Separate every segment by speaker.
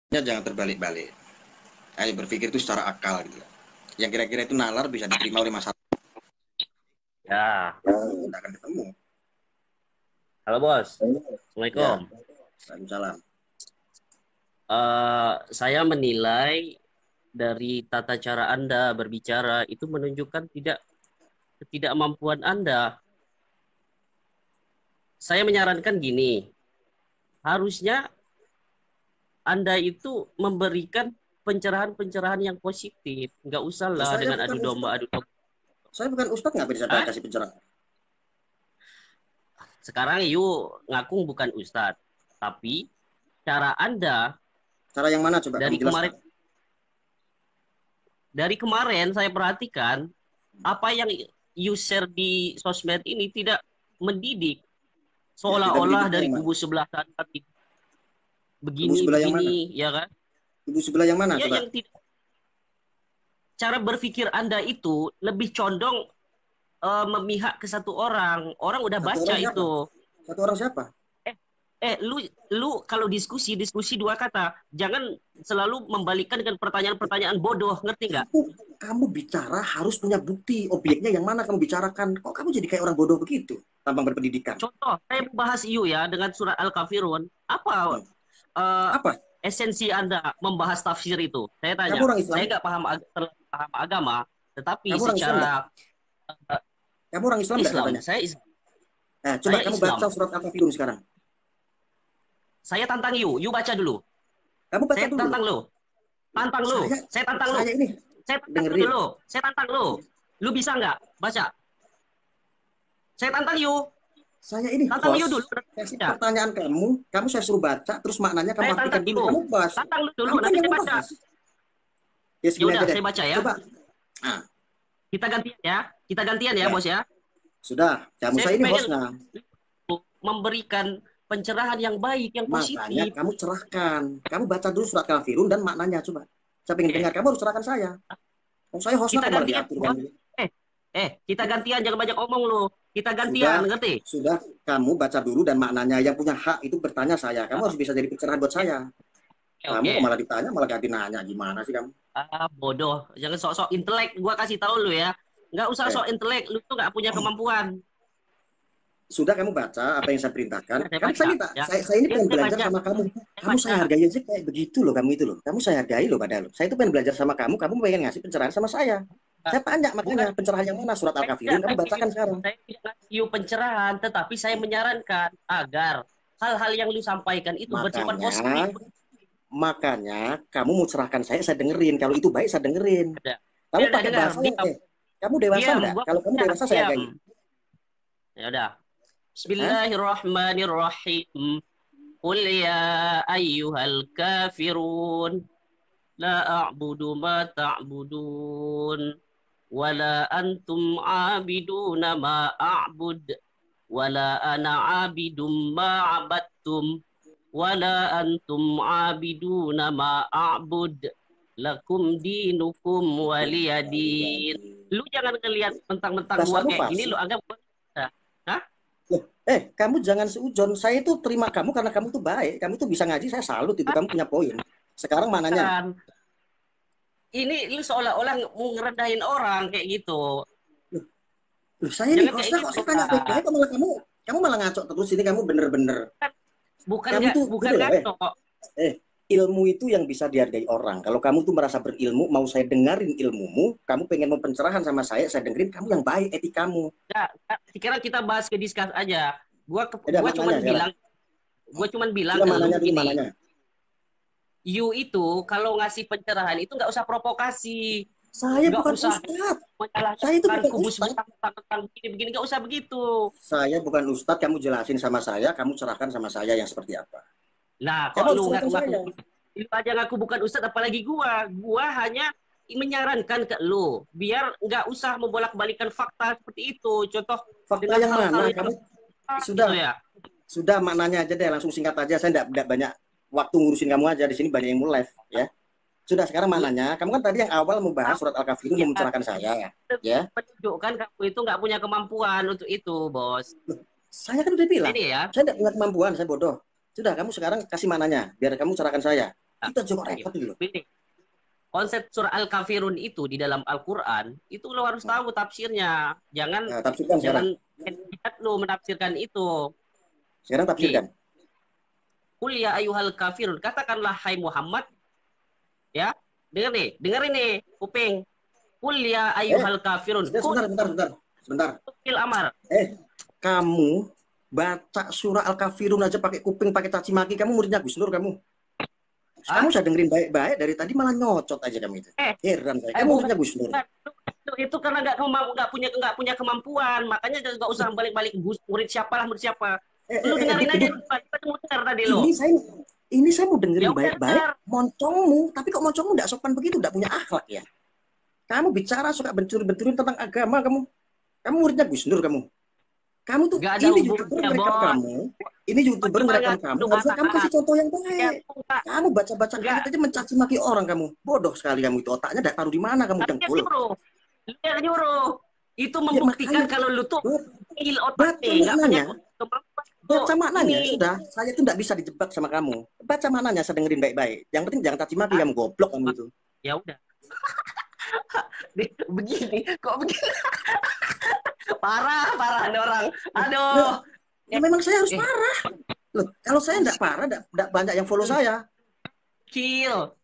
Speaker 1: Ya, jangan terbalik-balik. Ayo berpikir itu secara akal gitu. Yang kira-kira itu nalar bisa diterima oleh masyarakat.
Speaker 2: Ya,
Speaker 1: Kita akan ketemu.
Speaker 2: halo bos.
Speaker 1: Ya,
Speaker 2: Assalamualaikum.
Speaker 1: Waalaikumsalam.
Speaker 2: Saya menilai dari tata cara Anda berbicara itu menunjukkan ketidakmampuan Anda. Saya menyarankan gini, harusnya Anda itu memberikan pencerahan-pencerahan yang positif. Nggak usah
Speaker 1: Ya,
Speaker 2: lah
Speaker 1: saya
Speaker 2: dengan
Speaker 1: bukan
Speaker 2: adu domba,
Speaker 1: ustad.
Speaker 2: adu domba.
Speaker 1: Saya bukan ustad, nggak bisa
Speaker 2: Hah?
Speaker 1: kasih pencerahan.
Speaker 2: Sekarang yuk ngaku bukan ustadz. Tapi cara Anda
Speaker 1: Cara yang mana coba kamu
Speaker 2: dari
Speaker 1: jelaskan?
Speaker 2: kemarin saya perhatikan apa yang you share di sosmed ini tidak mendidik,
Speaker 1: Ya, tidak
Speaker 2: seolah-olah
Speaker 1: mendidiknya
Speaker 2: dari
Speaker 1: yang mana?
Speaker 2: kubu sebelah sana
Speaker 1: Kubu
Speaker 2: begini
Speaker 1: sebelah yang mana?
Speaker 2: begini ya kan,
Speaker 1: Kubu sebelah yang mana
Speaker 2: ya
Speaker 1: coba?
Speaker 2: yang tidak, cara berpikir Anda itu lebih condong memihak ke satu orang. Orang udah
Speaker 1: Satu
Speaker 2: baca
Speaker 1: orang siapa?
Speaker 2: itu.
Speaker 1: Satu orang siapa?
Speaker 2: eh lu kalau diskusi diskusi dua kata, jangan selalu membalikkan dengan pertanyaan-pertanyaan bodoh, ngerti nggak?
Speaker 1: Kamu kamu bicara harus punya bukti. Objeknya yang mana kamu bicarakan? Kok kamu jadi kayak orang bodoh begitu? Tanpa berpendidikan.
Speaker 2: Contoh saya bahas iu ya dengan surat Al-Kafirun, apa
Speaker 1: Hmm.
Speaker 2: eh,
Speaker 1: Apa?
Speaker 2: esensi Anda membahas tafsir itu? Saya
Speaker 1: Kamu
Speaker 2: tanya,
Speaker 1: orang Islam?
Speaker 2: saya nggak paham agama, tetapi
Speaker 1: Kamu orang Islam nggak?
Speaker 2: secara eh,
Speaker 1: Kamu orang Islam nggak
Speaker 2: Islam,
Speaker 1: katanya? Nah, coba
Speaker 2: saya
Speaker 1: kamu baca
Speaker 2: Islam.
Speaker 1: surat Al-Kafirun sekarang.
Speaker 2: Saya tantang you baca dulu.
Speaker 1: Kamu baca
Speaker 2: Saya
Speaker 1: dulu.
Speaker 2: tantang lu, tantang lu,
Speaker 1: Saya
Speaker 2: saya tantang lu,
Speaker 1: saya ini
Speaker 2: saya tantang lu
Speaker 1: dengerin.
Speaker 2: dulu, saya tantang lu. Lu bisa nggak baca? Saya
Speaker 1: Saya ini
Speaker 2: tantang you dulu.
Speaker 1: host. Kasih
Speaker 2: Ya,
Speaker 1: pertanyaan kamu, saya suruh baca, terus maknanya kamu
Speaker 2: saya
Speaker 1: artikan
Speaker 2: tantang
Speaker 1: dulu.
Speaker 2: you,
Speaker 1: Kamu bahas.
Speaker 2: tantang lu dulu,
Speaker 1: Kamu kan
Speaker 2: nanti
Speaker 1: yang
Speaker 2: saya
Speaker 1: mau
Speaker 2: baca.
Speaker 1: bahas. Ya
Speaker 2: Ya
Speaker 1: segini
Speaker 2: udah,
Speaker 1: aja deh.
Speaker 2: saya baca ya.
Speaker 1: Coba. Nah,
Speaker 2: Kita gantian ya, kita gantian ya,
Speaker 1: ya.
Speaker 2: bos ya.
Speaker 1: Sudah. Kamu
Speaker 2: Saya
Speaker 1: saya ini
Speaker 2: pengen
Speaker 1: hostnya.
Speaker 2: memberikan pencerahan yang baik, yang
Speaker 1: Makanya
Speaker 2: positif.
Speaker 1: kamu cerahkan. Kamu baca dulu surat Kafirun dan maknanya coba. Saya pengen
Speaker 2: Oke,
Speaker 1: dengar. Kamu harus cerahkan saya. Oh, saya hostnya
Speaker 2: kita
Speaker 1: kok malah
Speaker 2: gantian,
Speaker 1: diatur
Speaker 2: bos.
Speaker 1: kamu.
Speaker 2: Eh, kita gantian, jangan banyak omong lu. Kita gantian,
Speaker 1: Sudah,
Speaker 2: ngerti?
Speaker 1: sudah kamu baca dulu dan maknanya. Yang punya hak itu bertanya saya. Kamu harus bisa jadi pencerahan buat
Speaker 2: Oke,
Speaker 1: saya. Kamu
Speaker 2: oke.
Speaker 1: kok malah ditanya, malah ganti nanya. Gimana sih kamu?
Speaker 2: Bodoh. Jangan sok-sok intelek. Gua kasih tahu lu ya. Nggak usah
Speaker 1: Eh,
Speaker 2: sok intelek. Lu tuh nggak punya kemampuan.
Speaker 1: sudah kamu baca apa yang saya perintahkan.
Speaker 2: Ya, saya
Speaker 1: Kan saya
Speaker 2: baca.
Speaker 1: minta,
Speaker 2: Ya,
Speaker 1: saya ini
Speaker 2: ya
Speaker 1: pengen
Speaker 2: saya
Speaker 1: belajar
Speaker 2: baca.
Speaker 1: sama kamu.
Speaker 2: Saya
Speaker 1: Kamu
Speaker 2: baca.
Speaker 1: saya hargai aja kayak begitu loh, kamu itu loh. Kamu saya hargai loh padahal. Saya itu pengen belajar sama kamu pengen ngasih pencerahan sama saya. Saya tanya
Speaker 2: Bukan,
Speaker 1: makanya pencerahan yang mana surat
Speaker 2: saya tidak
Speaker 1: Al-Kafirun kamu
Speaker 2: ngasih,
Speaker 1: bacakan sekarang.
Speaker 2: saya tidak ngasih pencerahan, tetapi saya menyarankan agar hal-hal yang lu sampaikan itu bersifat
Speaker 1: Makanya,
Speaker 2: positif.
Speaker 1: makanya kamu mau cerahkan saya dengerin. Kalau itu baik saya dengerin.
Speaker 2: Ada.
Speaker 1: Kamu
Speaker 2: Ya udah
Speaker 1: pakai
Speaker 2: dengar,
Speaker 1: bahasa yang
Speaker 2: diam,
Speaker 1: kamu dewasa
Speaker 2: diam.
Speaker 1: enggak?
Speaker 2: Gua
Speaker 1: Kalau kamu dewasa saya
Speaker 2: diam.
Speaker 1: hargai.
Speaker 2: Ya udah.
Speaker 1: Hah?
Speaker 2: Bismillahirrahmanirrahim. Qul ya ayyuhal kafirun la a'budu ma ta'budun wa la antum 'abiduna ma a'bud wa la ana 'abidum ma 'abattum wa la antum 'abiduna ma a'bud lakum dinukum waliyadin. Lu jangan ngelihat mentang-mentang gua
Speaker 1: Dasarmu
Speaker 2: kayak gini lu
Speaker 1: fasih.
Speaker 2: anggap gua. Hah?
Speaker 1: Loh, kamu jangan seujon. Saya itu terima kamu karena kamu tuh baik. Kamu tuh bisa ngaji, saya salut itu. Kamu punya poin. Sekarang mananya?
Speaker 2: Kan ini lu seolah-olah mau ngerendahin orang kayak gitu.
Speaker 1: Loh, loh, saya ini
Speaker 2: Jangan kayak
Speaker 1: hostnya kok
Speaker 2: gitu
Speaker 1: saya tanya baik-baik
Speaker 2: lah.
Speaker 1: kok malah kamu malah ngaco terus ini kamu bener-bener.
Speaker 2: Bukan
Speaker 1: Kamu
Speaker 2: nggak,
Speaker 1: tuh
Speaker 2: bukan
Speaker 1: gini loh,
Speaker 2: ngaco.
Speaker 1: eh, ilmu itu yang bisa dihargai orang. Kalau kamu tuh merasa berilmu, mau saya dengerin ilmumu, kamu pengen mau pencerahan sama saya dengerin kamu yang baik etikamu.
Speaker 2: Nggak, sekarang kita bahas ke diskus aja.
Speaker 1: Ada
Speaker 2: Gua cuman
Speaker 1: maknanya sekarang.
Speaker 2: bilang,
Speaker 1: Sudah
Speaker 2: ke lu
Speaker 1: maknanya dulu
Speaker 2: begini.
Speaker 1: maknanya.
Speaker 2: You itu kalau ngasih pencerahan itu nggak usah provokasi,
Speaker 1: Saya
Speaker 2: nggak
Speaker 1: bukan
Speaker 2: usah
Speaker 1: ustadz. Saya itu
Speaker 2: menyalahkan
Speaker 1: bukan
Speaker 2: kubu
Speaker 1: ustadz.
Speaker 2: sebelah tentang begini-begini, nggak usah begitu.
Speaker 1: Saya bukan ustadz, kamu jelasin sama saya, kamu cerahkan sama saya yang seperti apa.
Speaker 2: Nah,
Speaker 1: Kamu
Speaker 2: kok
Speaker 1: harus
Speaker 2: lu
Speaker 1: cerahkan
Speaker 2: ngaku-ngaku,
Speaker 1: saya.
Speaker 2: lu aja ngaku bukan ustadz, apalagi gua hanya menyarankan ke lu biar nggak usah membolak-balikan fakta seperti itu, contoh
Speaker 1: Fakta
Speaker 2: dengan
Speaker 1: yang
Speaker 2: hal-hal
Speaker 1: mana?
Speaker 2: yang
Speaker 1: Kamu
Speaker 2: gitu
Speaker 1: sudah
Speaker 2: ya.
Speaker 1: sudah maknanya aja deh, langsung singkat aja. Saya enggak banyak waktu ngurusin kamu aja di sini banyak yang mau live ya. Sudah sekarang
Speaker 2: Lu
Speaker 1: maknanya. Kamu kan tadi yang awal membahas surat Al-Kafirun
Speaker 2: ya,
Speaker 1: mau mencerahkan saya ya.
Speaker 2: menunjukkan kamu itu nggak punya kemampuan untuk itu, bos.
Speaker 1: Loh, saya kan udah bilang,
Speaker 2: Ini ya,
Speaker 1: saya enggak punya kemampuan, saya bodoh. Sudah kamu sekarang kasih maknanya biar kamu cerahkan saya.
Speaker 2: Nah,
Speaker 1: Kita juga repot itu loh.
Speaker 2: ini, konsep surah Al-Kafirun itu di dalam Al-Quran itu lo harus tahu tafsirnya. Jangan
Speaker 1: Nah, tafsirkan sekarang.
Speaker 2: jangan lo menafsirkan itu.
Speaker 1: Sekarang
Speaker 2: Nih,
Speaker 1: tafsirkan.
Speaker 2: Qul ya ayyuhal kafirun. Katakanlah hai Muhammad, ya. Dengar nih, dengar ini, kuping. Qul ya
Speaker 1: Eh,
Speaker 2: ayyuhal kafirun.
Speaker 1: sebentar, sebentar, sebentar, sebentar.
Speaker 2: Fil amar.
Speaker 1: Kamu baca surah Al-Kafirun aja pakai kuping, pakai caci maki, kamu muridnya Gus Nur kamu. Kamu
Speaker 2: Ah?
Speaker 1: saya dengerin baik-baik dari tadi malah nyocot aja kamu itu. Heran saya. Kamu
Speaker 2: Bukan.
Speaker 1: muridnya Gus Nur.
Speaker 2: Itu karena nggak punya kemampuan, makanya nggak usah balik-balik murid siapa lah murid siapa. Lu dengerin aja, kita mau dengar tadi lo.
Speaker 1: Ini saya mau
Speaker 2: Ya
Speaker 1: dengerin
Speaker 2: udah
Speaker 1: baik-baik.
Speaker 2: dengar.
Speaker 1: Moncongmu, tapi kok moncongmu tidak sopan begitu, tidak punya akhlak ya. Kamu bicara suka bencuri-bencurin tentang agama kamu. Kamu muridnya Gus Nur kamu. Kamu tuh
Speaker 2: Gak ada
Speaker 1: ini YouTuber
Speaker 2: hubungannya,
Speaker 1: ngerekam
Speaker 2: bos.
Speaker 1: kamu. Ini YouTuber ngerekam kamu. Harusnya kamu kasih contoh yang baik. Kamu baca-baca ayat aja mencaci maki orang kamu. Bodoh sekali kamu itu. Otaknya tidak taruh di mana kamu dengkul.
Speaker 2: Dia nyuruh. Itu membuktikan
Speaker 1: makanya,
Speaker 2: kalau lu tuh ngil otak
Speaker 1: baca
Speaker 2: nih, nggak punya
Speaker 1: maknanya.
Speaker 2: kemampuan.
Speaker 1: Baca maknanya
Speaker 2: Ini.
Speaker 1: sudah. Saya tuh tidak bisa dijebak sama kamu. Baca maknanya, saya dengerin baik-baik. Yang penting jangan caci maki kamu, goblok kamu itu.
Speaker 2: Ya udah. Begini, kok begini? Parah ada orang. Aduh.
Speaker 1: Ya, memang saya harus parah. Loh, kalau saya tidak parah, tidak banyak yang follow saya.
Speaker 2: Kecil.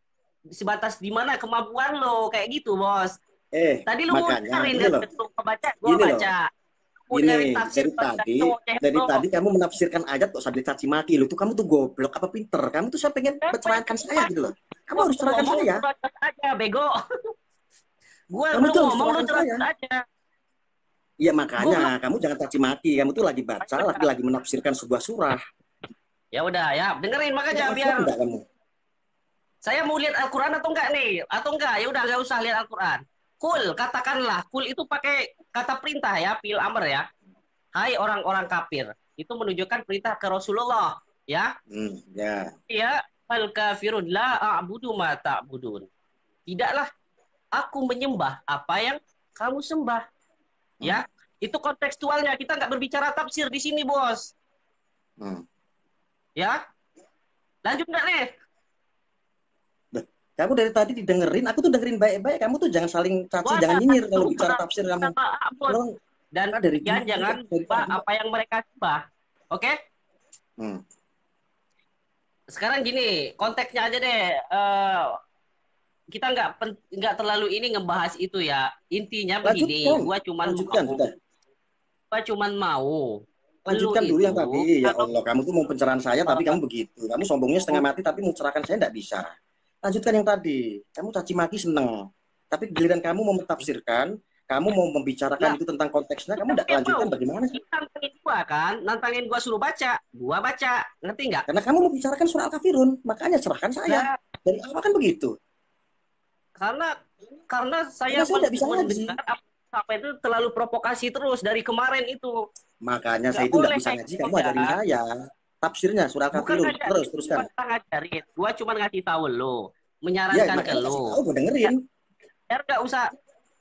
Speaker 2: Sebatas di mana kemampuan lo kayak gitu, bos. Tadi lu mau dengerin kan, baca, gua baca.
Speaker 1: Gini, dari tadi kamu menafsirkan ayat kok sambil caci maki lu tuh, kamu tuh goblok apa pinter? Kamu tuh saya pengen cerahkan saya gitu loh. Kamu harus cerahkan saya.
Speaker 2: Aja, bego. Gua belum ngomong, lu cerahkan aja.
Speaker 1: Iya makanya kamu jangan caci maki. Kamu tuh lagi baca, lagi menafsirkan sebuah surah.
Speaker 2: Ya udah ya, dengerin makanya biar.
Speaker 1: Kamu?
Speaker 2: Saya mau lihat Al-Quran atau enggak nih? Atau enggak? Ya udah nggak usah lihat Al-Quran. Kul, katakanlah. Kul itu pakai kata perintah ya, fil amr ya. Hai orang-orang kafir. Itu menunjukkan perintah ke Rasulullah, ya.
Speaker 1: Ya.
Speaker 2: Ya, al kafirun la a'budu ma ta'budun. Tidaklah aku menyembah apa yang kamu sembah. Ya, itu kontekstualnya. Kita nggak berbicara tafsir di sini, bos. Ya, lanjut nggak nih?
Speaker 1: Kamu dari tadi didengerin, aku tuh dengerin baik-baik. Kamu tuh jangan saling caci, jangan nyinyir kalau bicara tafsir kamu.
Speaker 2: Dan jangan apa yang mereka sembah. Oke? Sekarang gini, konteksnya aja deh. Kita nggak terlalu ini ngebahas itu ya. Intinya begini, gua cuman mau.
Speaker 1: Lanjutkan dulu yang tadi. Ya Allah, kamu tuh mau pencerahan saya, tapi kamu begitu. Kamu sombongnya setengah mati, tapi mau cerahkan saya nggak bisa. Lanjutkan yang tadi. Kamu caci maki seneng. Tapi giliran kamu mau mentafsirkan, kamu mau membicarakan itu tentang konteksnya, kamu tidak lanjutkan bagaimana sih?
Speaker 2: Nantangin gua kan, nantangin gua suruh baca, gua baca, ngerti nggak?
Speaker 1: Karena kamu membicarakan surah Al-Kafirun, makanya serahkan saya. Dari awal kan begitu.
Speaker 2: Karena saya
Speaker 1: tidak bisa ngaji.
Speaker 2: Apa itu terlalu provokasi terus dari kemarin itu.
Speaker 1: Makanya saya itu tidak bisa ngaji, kamu ajarin saya. Tafsirnya surah Al-Kafirun, teruskan.
Speaker 2: Bukan ngajarin, gua cuma ngasih tahu lo, menyarankan ke lo.
Speaker 1: Gue dengerin.
Speaker 2: Biar nggak usah,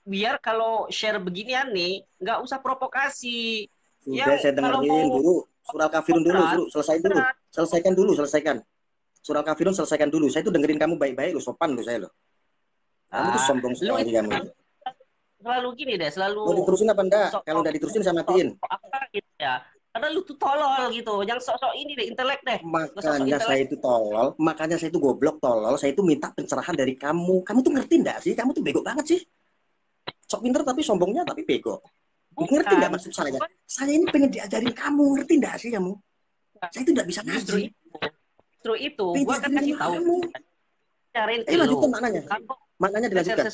Speaker 2: biar kalau share beginian nih, nggak usah provokasi.
Speaker 1: Sudah saya dengerin dulu surah Al-Kafirun dulu, selesaikan dulu. Surah Al-Kafirun selesaikan dulu. Saya itu dengerin kamu baik-baik, lo sopan lo saya lo. Kamu tuh sombong sekali kamu.
Speaker 2: Selalu gini deh, selalu.
Speaker 1: Mau diterusin apa enggak? Kalau nggak diterusin saya matiin.
Speaker 2: Apa gitu ya? Karena lu tuh tolol gitu, yang sok-sok ini deh, intelek deh.
Speaker 1: Makanya saya itu tolol, makanya saya itu goblok tolol, saya itu minta pencerahan dari kamu. Kamu tuh ngerti enggak sih? Kamu tuh bego banget sih. Sok pinter tapi sombongnya tapi bego. Ngerti enggak maksud saya? Saya ini pengen diajarin kamu, ngerti enggak sih kamu? Saya itu enggak bisa ngaji.
Speaker 2: Justru itu, gua kan kasih tahu. Cariin
Speaker 1: lanjutkan maknanya. Maknanya dilanjutkan.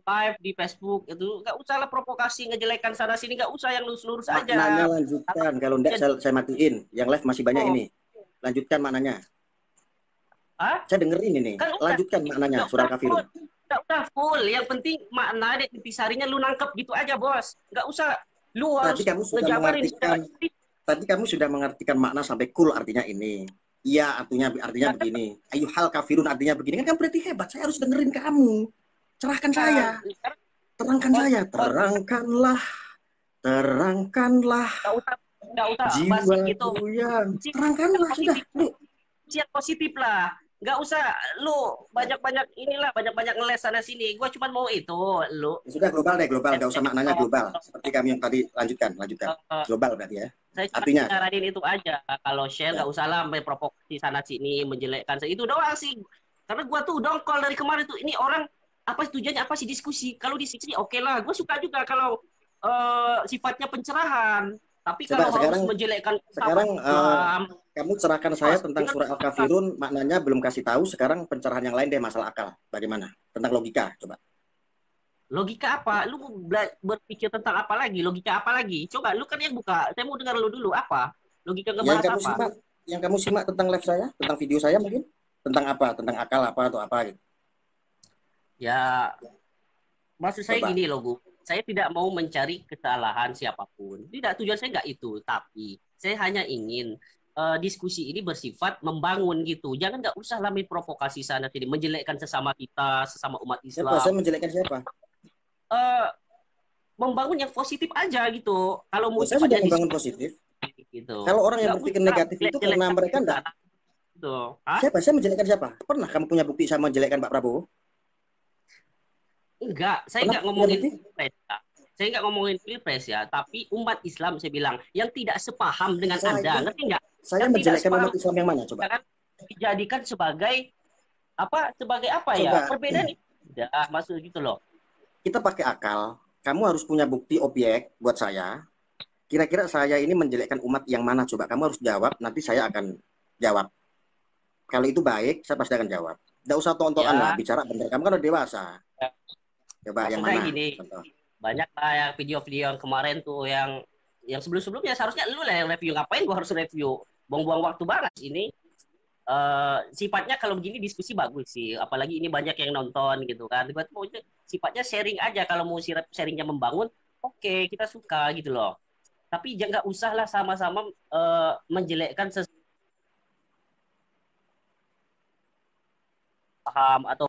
Speaker 2: Live di Facebook itu nggak usah lah provokasi ngejelekan sana sini, nggak usah, yang lurus aja.
Speaker 1: Maknanya lanjutkan, kalau enggak saya matiin. Yang live masih banyak ini. Lanjutkan maknanya. Saya dengerin ini. Kan lanjutkan maknanya surah Al-Kafirun.
Speaker 2: Udah full, yang penting makna intisarinya lu nangkep gitu aja, bos. Nggak usah lu harus
Speaker 1: Tadi kamu sudah mengartikan makna sampai kul artinya ini. Iya, artinya begini. Ayyuhal kafirun artinya begini. Kan kamu berarti hebat. Saya harus dengerin kamu. Cerahkan saya. Terangkan saya. Terangkanlah.
Speaker 2: Nggak usah
Speaker 1: jiwaku yang terangkanlah sudah.
Speaker 2: Siap positif lah. nggak usah lu banyak-banyak inilah, banyak-banyak ngeles sana sini. Gua cuma mau itu, lu
Speaker 1: Ya sudah global deh, global. Nggak usah maknanya
Speaker 2: kalau
Speaker 1: global. Seperti kami yang tadi, lanjutkan, lanjutkan.
Speaker 2: eh,
Speaker 1: Global berarti ya.
Speaker 2: saya cuma
Speaker 1: Artinya,
Speaker 2: nyaranin itu aja. Kalau share
Speaker 1: ya.
Speaker 2: nggak usah lah sampai provokasi sana sini, menjelekkan. Itu doang sih. Karena gua tuh dongkol dari kemarin tuh. Ini orang apa tujuannya apa sih diskusi? Kalau diskusi oke lah. Gue suka juga kalau sifatnya pencerahan. Tapi
Speaker 1: Coba
Speaker 2: kalau harus menjelekkan sama
Speaker 1: sekarang
Speaker 2: Islam,
Speaker 1: kamu cerahkan saya
Speaker 2: bos,
Speaker 1: tentang surah Al-Kafirun, maknanya belum kasih tahu. Sekarang pencerahan yang lain deh, masalah akal. Bagaimana? Tentang logika, coba.
Speaker 2: logika apa? Lu berpikir tentang apa lagi? Logika apa lagi? Coba lu kan yang buka. Saya mau dengar lu dulu apa? Logika
Speaker 1: Yang
Speaker 2: ngebahas
Speaker 1: kamu
Speaker 2: apa?
Speaker 1: simak, yang kamu simak tentang live saya, tentang video saya mungkin, tentang apa? Tentang akal apa atau apa gitu.
Speaker 2: Ya, maksud saya
Speaker 1: Coba.
Speaker 2: gini loh, Bu. Saya tidak mau mencari kesalahan siapapun. Tidak, tujuan saya nggak itu. Tapi saya hanya ingin diskusi ini bersifat membangun gitu. Jangan nggak usah lah provokasi sana sini, menjelekkan sesama kita, sesama umat
Speaker 1: Siapa? Saya
Speaker 2: Islam.
Speaker 1: menjelekkan siapa?
Speaker 2: Eh, membangun yang positif aja gitu. Kalau
Speaker 1: Oh,
Speaker 2: mau
Speaker 1: saya sudah
Speaker 2: sifatnya
Speaker 1: membangun
Speaker 2: diskusi
Speaker 1: positif.
Speaker 2: gitu,
Speaker 1: Kalau orang yang
Speaker 2: nggak
Speaker 1: berpikir
Speaker 2: usah
Speaker 1: negatif itu karena
Speaker 2: jelek-jelekkan
Speaker 1: mereka enggak.
Speaker 2: kita gitu. Hah?
Speaker 1: Siapa? Saya menjelekkan siapa? Pernah kamu punya bukti saya menjelekkan Pak Prabowo?
Speaker 2: Enggak, saya
Speaker 1: Pernah
Speaker 2: enggak
Speaker 1: punya
Speaker 2: ngomongin
Speaker 1: bukti?
Speaker 2: pilpres ya. Saya enggak ngomongin pilpres ya, tapi umat Islam saya bilang yang tidak sepaham dengan
Speaker 1: Saya
Speaker 2: Anda, ngerti enggak?
Speaker 1: saya
Speaker 2: Yang tidak
Speaker 1: menjelekkan
Speaker 2: sepaham
Speaker 1: umat Islam yang mana coba?
Speaker 2: kan dijadikan sebagai apa? Sebagai apa ya?
Speaker 1: Coba
Speaker 2: Perbedaan itu tidak maksud gitu loh.
Speaker 1: kita pakai akal. Kamu harus punya bukti objek buat saya. Kira-kira saya ini menjelekkan umat yang mana coba? Kamu harus jawab, nanti saya akan jawab. Kalau itu baik, saya pasti akan jawab. Tidak usah tontonan lah,
Speaker 2: Ya,
Speaker 1: bicara bener. Kamu kan udah dewasa. Coba yang
Speaker 2: maksud saya
Speaker 1: mana?
Speaker 2: gini,
Speaker 1: Contoh.
Speaker 2: banyak lah yang video-video yang kemarin tuh yang sebelum-sebelumnya seharusnya lu lah yang review, ngapain gua harus review? Buang-buang waktu banget ini. Sifatnya kalau begini diskusi bagus sih, apalagi ini banyak yang nonton gitu kan. Tiba-tiba sifatnya sharing aja, kalau mau sharingnya membangun, oke, kita suka gitu loh. Tapi jangan nggak usah lah sama-sama menjelekkan sesama atau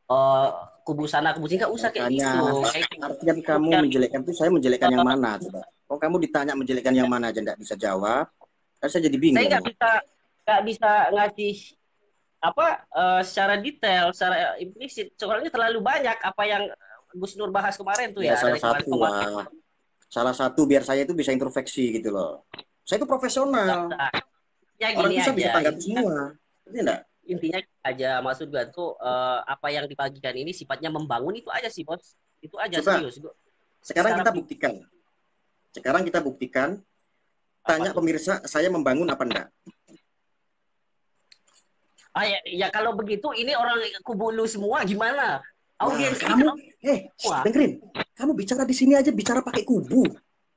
Speaker 2: uh, kubu sana kubu sini, nggak usah kayak
Speaker 1: Makanya
Speaker 2: gitu. Kayak
Speaker 1: artian
Speaker 2: lu
Speaker 1: kamu
Speaker 2: cari,
Speaker 1: menjelekkan itu saya menjelekkan yang mana coba? Oh kamu ditanya menjelekkan yang mana aja tidak bisa jawab. Kan saya jadi
Speaker 2: saya
Speaker 1: bingung.
Speaker 2: nggak bisa ngasih apa secara detail, secara implisit, soalnya terlalu banyak apa yang Gus Nur bahas kemarin tuh
Speaker 1: Ya
Speaker 2: ya,
Speaker 1: salah
Speaker 2: dari
Speaker 1: satu
Speaker 2: kemarin-kemarin.
Speaker 1: lah. Salah satu biar saya itu bisa introspeksi gitu loh. Saya itu
Speaker 2: Nggak
Speaker 1: profesional.
Speaker 2: usah. Ya
Speaker 1: Orang
Speaker 2: gini
Speaker 1: bisa
Speaker 2: aja,
Speaker 1: tanggapi semua. Ngerti enggak?
Speaker 2: intinya aja, maksud gua tuh apa yang dibagikan ini sifatnya membangun, itu aja sih bos, itu aja
Speaker 1: Coba
Speaker 2: serius gua.
Speaker 1: sekarang
Speaker 2: Secara
Speaker 1: kita buktikan. Sekarang kita buktikan.
Speaker 2: apa
Speaker 1: Tanya
Speaker 2: tuh,
Speaker 1: pemirsa, saya membangun apa enggak?
Speaker 2: ya kalau begitu ini orang kubu lu semua gimana,
Speaker 1: Wah,
Speaker 2: audiens ini
Speaker 1: kamu,
Speaker 2: kan semua.
Speaker 1: dengerin. Kamu bicara di sini aja bicara pakai kubu,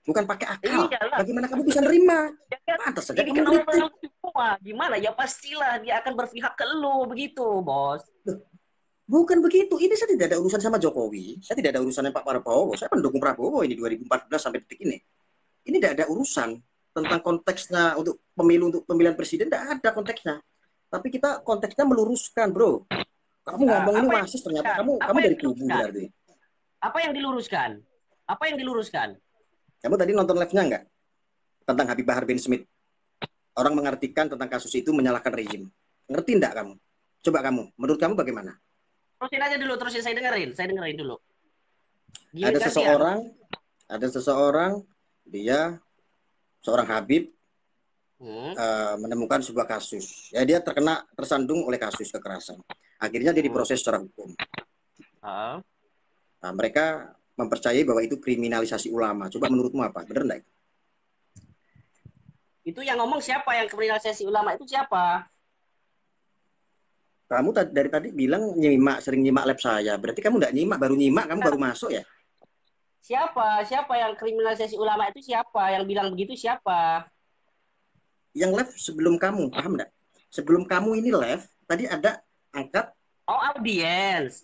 Speaker 1: bukan pakai akal.
Speaker 2: Iyalah,
Speaker 1: Bagaimana kamu bisa nerima?
Speaker 2: ya kan?
Speaker 1: Pantas saja
Speaker 2: Ini
Speaker 1: kamu
Speaker 2: kan
Speaker 1: kritik.
Speaker 2: orang semua, gimana ya, pastilah dia akan berpihak ke lu begitu bos.
Speaker 1: Loh, bukan begitu. Ini saya tidak ada urusan sama Jokowi. Saya tidak ada urusan dengan Pak Prabowo. Saya pendukung Prabowo ini 2014 sampai detik ini. Ini tidak ada urusan tentang konteksnya untuk pemilu, untuk pemilihan presiden. Tidak ada konteksnya. Tapi kita konteksnya meluruskan, bro. Kamu
Speaker 2: Nah,
Speaker 1: ngomong ini
Speaker 2: apa yang
Speaker 1: wasis, ternyata
Speaker 2: diluruskan?
Speaker 1: kamu
Speaker 2: Apa yang
Speaker 1: dari kubu
Speaker 2: diluruskan?
Speaker 1: berarti.
Speaker 2: Apa yang diluruskan? Apa yang diluruskan?
Speaker 1: Kamu tadi nonton live-nya enggak? Tentang Habib Bahar bin Smith. Orang mengartikan tentang kasus itu menyalahkan rezim. Ngerti enggak kamu? Coba kamu, menurut kamu bagaimana?
Speaker 2: Terusin aja dulu, terusin, saya dengerin dulu. Gini
Speaker 1: Ada
Speaker 2: gantian.
Speaker 1: seseorang, dia seorang Habib
Speaker 2: Hmm.
Speaker 1: menemukan sebuah kasus. Ya dia tersandung oleh kasus kekerasan. Akhirnya dia diproses secara hukum.
Speaker 2: Uh.
Speaker 1: Nah, mereka mempercayai bahwa itu kriminalisasi ulama. Coba menurutmu apa? Benar enggak?
Speaker 2: Itu yang ngomong siapa, yang kriminalisasi ulama itu siapa?
Speaker 1: Kamu dari tadi bilang sering nyimak lab saya. Berarti kamu enggak nyimak, baru nyimak, kamu baru masuk ya?
Speaker 2: Siapa? Siapa yang kriminalisasi ulama itu siapa? Yang bilang begitu siapa?
Speaker 1: Yang live sebelum kamu, paham enggak? Sebelum kamu ini live, tadi ada angkat.
Speaker 2: Oh, audiens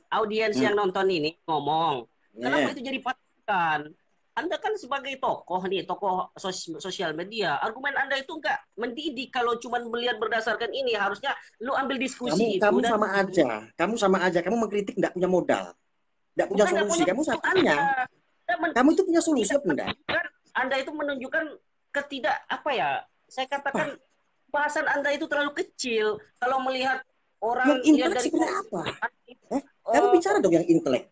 Speaker 2: yang nonton ini ngomong. Kenapa itu jadi patokan? Anda kan sebagai tokoh nih, tokoh sosial media. Argumen Anda itu enggak mendidik kalau cuma melihat berdasarkan ini. Harusnya lu ambil diskusi
Speaker 1: Kamu
Speaker 2: dan
Speaker 1: sama aja. Kamu sama aja. Kamu mengkritik enggak punya modal. Enggak punya solusi. Kamu saya tanya. Kamu itu punya solusi apa enggak?
Speaker 2: Anda itu menunjukkan ketidak apa ya? Saya katakan bahasan Anda itu terlalu kecil. Kalau melihat orang
Speaker 1: Yang
Speaker 2: yang
Speaker 1: intelek
Speaker 2: dari
Speaker 1: sebenarnya apa? Kamu
Speaker 2: eh,
Speaker 1: bicara dong yang intelek.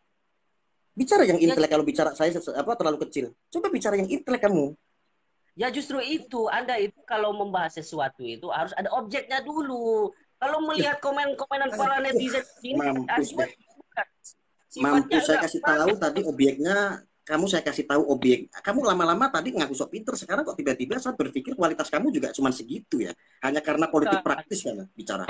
Speaker 1: Bicara yang intelek. Kalau bicara saya terlalu kecil. Coba bicara yang intelek kamu.
Speaker 2: ya justru itu, Anda itu kalau membahas sesuatu itu harus ada objeknya dulu. Kalau
Speaker 1: Loh,
Speaker 2: melihat komen-komenan para netizen ini,
Speaker 1: mampus deh.
Speaker 2: bukan. Sifatnya
Speaker 1: Mampus, saya
Speaker 2: enggak
Speaker 1: kasih tahu
Speaker 2: bagus.
Speaker 1: tadi objeknya. Kamu saya kasih tahu objek. Kamu lama-lama tadi ngaku sok pinter. Sekarang kok tiba-tiba saya berpikir kualitas kamu juga cuma segitu ya. Hanya karena politik
Speaker 2: Bukan.
Speaker 1: praktis kan bicara.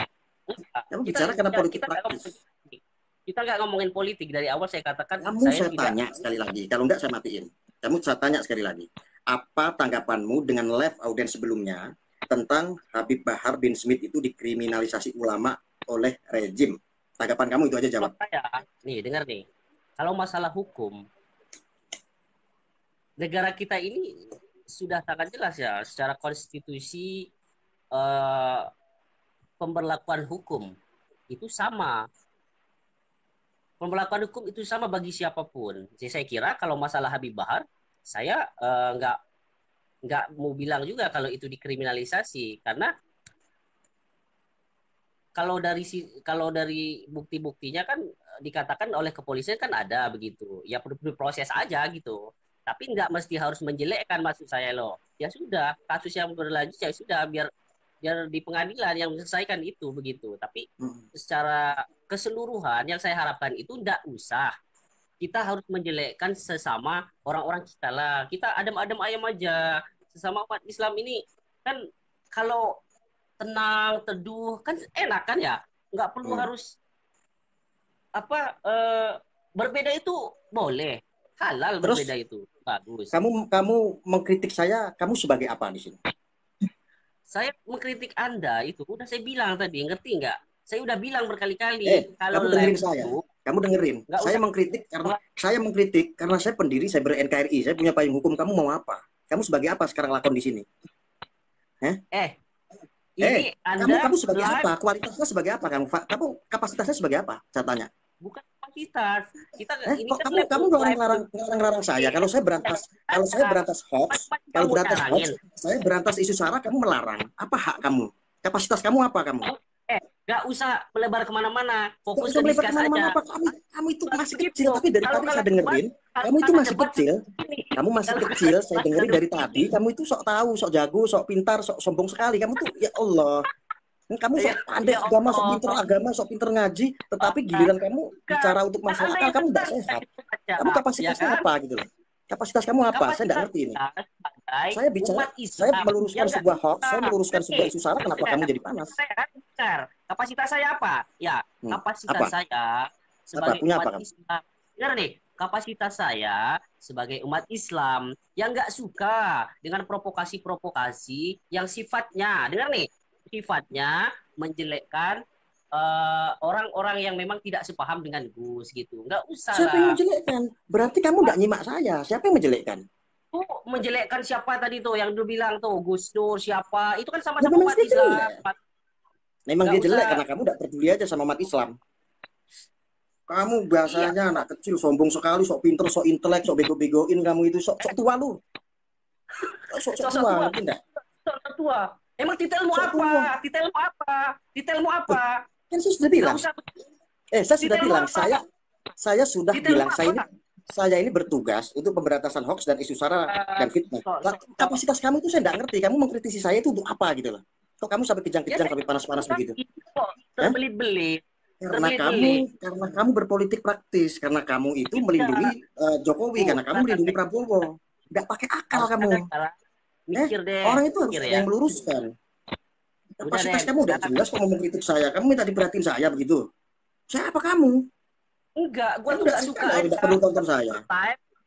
Speaker 1: Kamu
Speaker 2: Kita
Speaker 1: bicara karena politik
Speaker 2: kita nggak
Speaker 1: praktis.
Speaker 2: ngomongin politik. Kita nggak ngomongin politik dari awal saya katakan
Speaker 1: Kamu
Speaker 2: saya
Speaker 1: saya
Speaker 2: tidak.
Speaker 1: tanya sekali lagi. Kalau enggak saya matiin. Kamu saya tanya sekali lagi. Apa tanggapanmu dengan live audiens sebelumnya tentang Habib Bahar bin Smith itu dikriminalisasi ulama oleh rejim? Tanggapan kamu itu aja
Speaker 2: Kalau
Speaker 1: jawab.
Speaker 2: saya, nih dengar nih, kalau masalah hukum, negara kita ini sudah sangat jelas ya, secara konstitusi eh, pemberlakuan hukum itu sama. Pemberlakuan hukum itu sama bagi siapapun. Jadi saya kira kalau masalah Habib Bahar, saya nggak mau bilang juga kalau itu dikriminalisasi karena kalau dari bukti-buktinya kan dikatakan oleh kepolisian kan ada begitu. Ya perlu proses aja gitu. Tapi nggak mesti harus menjelekkan maksud saya loh. Ya sudah, kasus yang berlanjut ya sudah biar biar di pengadilan yang menyelesaikan itu begitu. Tapi secara keseluruhan yang saya harapkan itu nggak usah kita harus menjelekkan sesama orang-orang kita lah. Kita adem-adem ayam aja. Sesama umat Islam ini kan kalau tenang, teduh, kan enak kan ya. Nggak perlu harus apa berbeda itu boleh. Halal
Speaker 1: Terus
Speaker 2: berbeda itu. Bagus.
Speaker 1: kamu mengkritik saya, kamu sebagai apa di sini?
Speaker 2: Saya mengkritik Anda itu udah saya bilang tadi, ngerti nggak? Saya udah bilang berkali-kali kalau
Speaker 1: Kamu
Speaker 2: live
Speaker 1: dengerin saya.
Speaker 2: itu
Speaker 1: Kamu dengerin.
Speaker 2: nggak
Speaker 1: Saya
Speaker 2: usah.
Speaker 1: mengkritik karena saya pendiri Cyber NKRI. Saya punya payung hukum. Kamu mau apa? Kamu sebagai apa sekarang lakon di sini?
Speaker 2: Ini Anda
Speaker 1: kamu sebagai
Speaker 2: live,
Speaker 1: apa? Kualitasnya sebagai apa? Kamu kapasitasnya sebagai apa? Saya tanya.
Speaker 2: bukan kapasitas. Kita ini
Speaker 1: Kok
Speaker 2: kan
Speaker 1: kamu ngelarang saya? Kalau saya berantas hoax, saya berantas isu sara, kamu melarang. Apa hak kamu? Kapasitas kamu apa kamu?
Speaker 2: Nggak usah melebar kemana-mana. Fokus
Speaker 1: Gak
Speaker 2: ke diskus
Speaker 1: kemana-mana
Speaker 2: aja.
Speaker 1: apa? Kamu itu masih
Speaker 2: Begitu.
Speaker 1: kecil, tapi dari tadi saya dengerin, kamu itu masih kecil. Kamu masih kecil, saya dengerin dari tadi, kamu itu sok tahu, sok jago, sok pintar, sok sombong sekali. Kamu tuh, ya Allah. Kamu sok pandai agama, sok pinter agama, sok pinter ngaji, tetapi giliran kamu bicara untuk masalah akal, kamu tidak sehat. Kamu kapasitasnya apa gitu loh? Kapasitas kamu apa? Saya tidak ngerti ini. Saya bicara, saya meluruskan sebuah hoax, saya meluruskan sebuah isu sara, kenapa kamu jadi panas?
Speaker 2: Kapasitas saya apa? Ya, kapasitas saya sebagai umat Islam. Dengar nih, kapasitas saya sebagai umat Islam yang nggak suka dengan provokasi-provokasi yang sifatnya, dengar nih, sifatnya menjelekkan orang-orang yang memang tidak sepaham dengan Gus gitu. Nggak usah
Speaker 1: Siapa yang
Speaker 2: lah.
Speaker 1: menjelekkan? Berarti kamu nggak nyimak saya. Siapa yang menjelekkan?
Speaker 2: Tuh menjelekkan siapa tadi tuh yang dulu bilang tuh Gus Dur siapa? Itu kan
Speaker 1: Ya
Speaker 2: sama-sama
Speaker 1: memang
Speaker 2: umat
Speaker 1: dia
Speaker 2: Islam.
Speaker 1: jelek. Memang
Speaker 2: Nggak
Speaker 1: dia jelek
Speaker 2: usah.
Speaker 1: karena kamu tidak peduli aja sama umat Islam. Kamu biasanya anak kecil sombong sekali, sok pinter, sok intelek, sok bego-begoin kamu itu, sok tua lu. Sok tua, ngerti enggak?
Speaker 2: Sok tua. Emang titelmu
Speaker 1: Sok
Speaker 2: apa?
Speaker 1: tua.
Speaker 2: Titelmu apa? Titelmu apa?
Speaker 1: Kan saya sudah bilang.
Speaker 2: Nggak usah.
Speaker 1: Saya sudah
Speaker 2: Titelmu
Speaker 1: bilang,
Speaker 2: apa?
Speaker 1: saya sudah
Speaker 2: Titelmu
Speaker 1: bilang,
Speaker 2: apa?
Speaker 1: saya ini bertugas untuk pemberantasan hoax dan isu sara dan fitnah. Kapasitas kamu itu saya tidak ngerti. Kamu mengkritisi saya itu untuk apa gitu loh? Kok kamu sampai kejang-kejang, sampai panas-panas begitu?
Speaker 2: Terbelit-belit.
Speaker 1: Karena kamu berpolitik praktis, karena kamu itu melindungi Jokowi, karena kamu melindungi Prabowo. Nggak pakai akal kamu.
Speaker 2: Mikir deh.
Speaker 1: Orang itu harus ada yang meluruskan. Kapasitas kamu udah jelas kok ngomong kritik saya. Kamu minta diperhatiin saya begitu. Siapa kamu?
Speaker 2: Enggak, gue tuh gak suka aja.
Speaker 1: Tidak perlu tonton saya.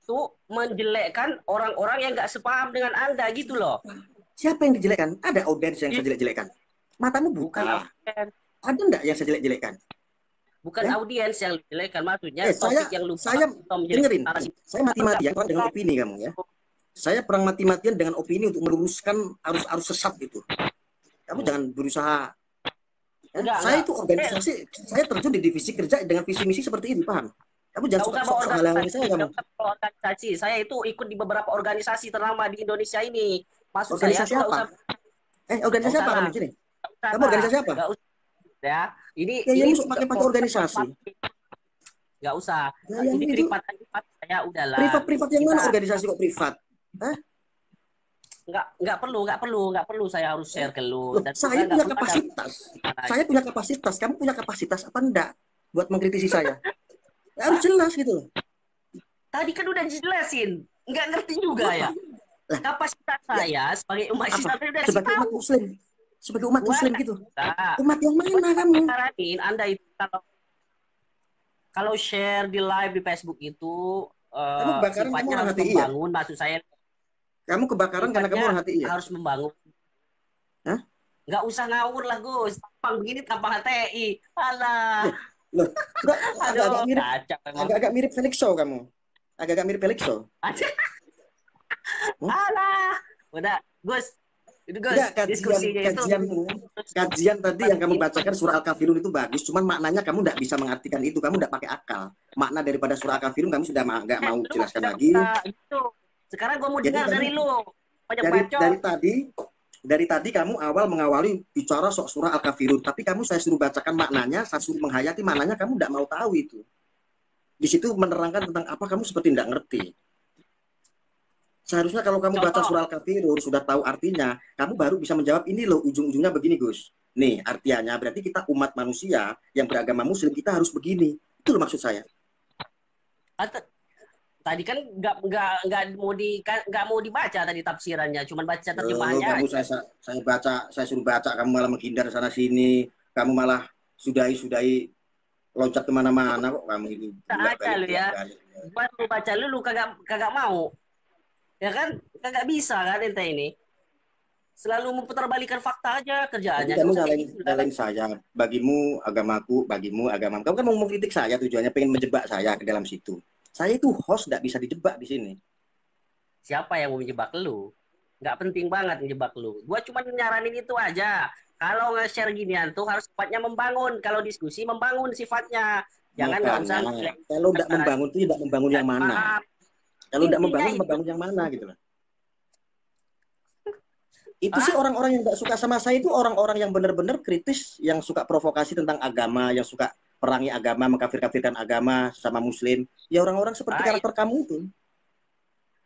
Speaker 2: Tuh menjelekkan orang-orang yang gak sepaham dengan Anda gitu loh.
Speaker 1: Siapa yang dijelekkan? Ada audiens yang saya jelek-jelekkan. Matamu buka. Ada enggak yang saya jelek-jelekkan?
Speaker 2: Bukan audiens yang jelekkan, maksudnya
Speaker 1: saya dengerin. Saya mati-matian dengan opini kamu ya. Saya perang mati-matian dengan opini untuk meluruskan arus-arus sesat itu. Kamu jangan berusaha. Saya itu organisasi, saya terjun di divisi kerja dengan visi misi seperti ini, paham? Kamu jangan sok halangi saya kamu.
Speaker 2: Organisasi, saya itu ikut di beberapa organisasi ternama di Indonesia ini.
Speaker 1: Maksud organisasi apa? Organisasi apa kamu sini? Kamu organisasi apa?
Speaker 2: Ya,
Speaker 1: Gayamu
Speaker 2: ini
Speaker 1: sok pakai organisasi.
Speaker 2: nggak usah.
Speaker 1: Gayamu
Speaker 2: Ini
Speaker 1: itu
Speaker 2: privat saya udahlah.
Speaker 1: privat yang mana
Speaker 2: Kita
Speaker 1: organisasi kok privat? Hah?
Speaker 2: nggak perlu saya harus share ke lu
Speaker 1: Loh,
Speaker 2: dan juga
Speaker 1: saya
Speaker 2: nggak
Speaker 1: punya
Speaker 2: perlu ada
Speaker 1: kapasitas.
Speaker 2: gimana
Speaker 1: Saya punya kapasitas. Kamu punya kapasitas apa enggak buat mengkritisi saya? Ya, harus jelas gitu loh.
Speaker 2: tadi kan udah jelasin, nggak ngerti juga
Speaker 1: Apa?
Speaker 2: ya.
Speaker 1: Lah,
Speaker 2: Kapasitas
Speaker 1: ya
Speaker 2: saya sebagai umat
Speaker 1: apa?
Speaker 2: Islam udah kasih
Speaker 1: Sebagai umat
Speaker 2: tahu.
Speaker 1: muslim. Sebagai umat
Speaker 2: Gua
Speaker 1: muslim
Speaker 2: nggak
Speaker 1: gitu.
Speaker 2: bisa.
Speaker 1: Umat yang
Speaker 2: Gua
Speaker 1: mana
Speaker 2: cuma
Speaker 1: kamu?
Speaker 2: nyaranin Anda itu kalau share di live di Facebook itu
Speaker 1: Kamu kebakaran, kamu
Speaker 2: sifatnya
Speaker 1: orang
Speaker 2: harus
Speaker 1: HTI ya?
Speaker 2: membangun, maksud saya
Speaker 1: Kamu kebakaran karena kamu
Speaker 2: sifatnya
Speaker 1: orang HTI ya?
Speaker 2: harus membangun.
Speaker 1: Hah?
Speaker 2: Nggak usah ngawur lah Gus, tampang begini tampang HTI. Alah,
Speaker 1: Loh, loh, enggak, agak-agak
Speaker 2: aduh,
Speaker 1: mirip,
Speaker 2: kacau memang.
Speaker 1: agak-agak mirip Felix Show kamu. Agak-agak mirip Felix Show. Hmm?
Speaker 2: Alah, udah Gus, itu Gus
Speaker 1: Enggak, kajian
Speaker 2: diskusinya itu
Speaker 1: kajianmu, kajian tadi yang kamu
Speaker 2: ini
Speaker 1: bacakan surah Al-Kafirun itu bagus, cuman maknanya kamu enggak bisa mengartikan itu, kamu enggak pakai akal. Makna daripada surah Al-Kafirun kamu sudah enggak mau
Speaker 2: lu
Speaker 1: jelaskan
Speaker 2: udah
Speaker 1: lagi.
Speaker 2: gitu. Sekarang gue mau
Speaker 1: Jadi
Speaker 2: dengar
Speaker 1: kamu
Speaker 2: dari lu banyak
Speaker 1: dari
Speaker 2: bacot.
Speaker 1: dari tadi dari tadi kamu mengawali bicara sok surah Al-Kafirun, tapi kamu saya suruh bacakan maknanya, saya suruh menghayati maknanya, kamu enggak mau tahu itu. Di situ menerangkan tentang apa kamu seperti enggak ngerti. Seharusnya kalau kamu baca
Speaker 2: Contoh,
Speaker 1: surah Al-Kafirun, sudah tahu artinya, kamu baru bisa menjawab, ini loh ujung-ujungnya begini Gus. Nih artinya, berarti kita umat manusia yang beragama muslim, kita harus begini. Itu loh maksud saya.
Speaker 2: tadi kan nggak mau nggak mau dibaca tadi tafsirannya, cuman baca
Speaker 1: Oh,
Speaker 2: terjemahannya
Speaker 1: kamu
Speaker 2: aja.
Speaker 1: saya suruh baca, kamu malah menghindar sana sini, kamu malah sudahi loncat kemana-mana kok kamu itu
Speaker 2: Aja
Speaker 1: bolak-balik
Speaker 2: lu ya.
Speaker 1: bolak-balik.
Speaker 2: Buat lu baca lu kagak kagak mau. Ya kan? Kagak bisa kan ente ini. Selalu memutarbalikan fakta aja
Speaker 1: Jadi
Speaker 2: kerjaannya. Gak
Speaker 1: kamu
Speaker 2: usah kayak
Speaker 1: nyalain,
Speaker 2: gitu lah.
Speaker 1: nyalain saya, bagimu agamaku, bagimu agamamu. Kamu kan mau mengkritik saya, tujuannya pengen menjebak saya ke dalam situ. Saya itu host, nggak bisa dijebak di sini.
Speaker 2: Siapa yang mau menjebak lu? Nggak penting banget menjebak lu. Gua cuma nyaranin itu aja. Kalau nge-share ginian tuh harus sifatnya membangun. Kalau diskusi membangun sifatnya. Jangan nggak usah
Speaker 1: Makanya,
Speaker 2: nge-share.
Speaker 1: kalau tidak membangun itu tidak membangun yang mana?
Speaker 2: Paham.
Speaker 1: Kalau tidak
Speaker 2: Intinya
Speaker 1: membangun,
Speaker 2: itu.
Speaker 1: membangun yang mana gitu loh. Itu sih
Speaker 2: Ah,
Speaker 1: orang-orang yang nggak suka sama saya itu orang-orang yang benar-benar kritis, yang suka provokasi tentang agama, yang suka perangi agama, mengkafir-kafirkan agama sama muslim. Ya orang-orang seperti
Speaker 2: ah,
Speaker 1: karakter kamu itu.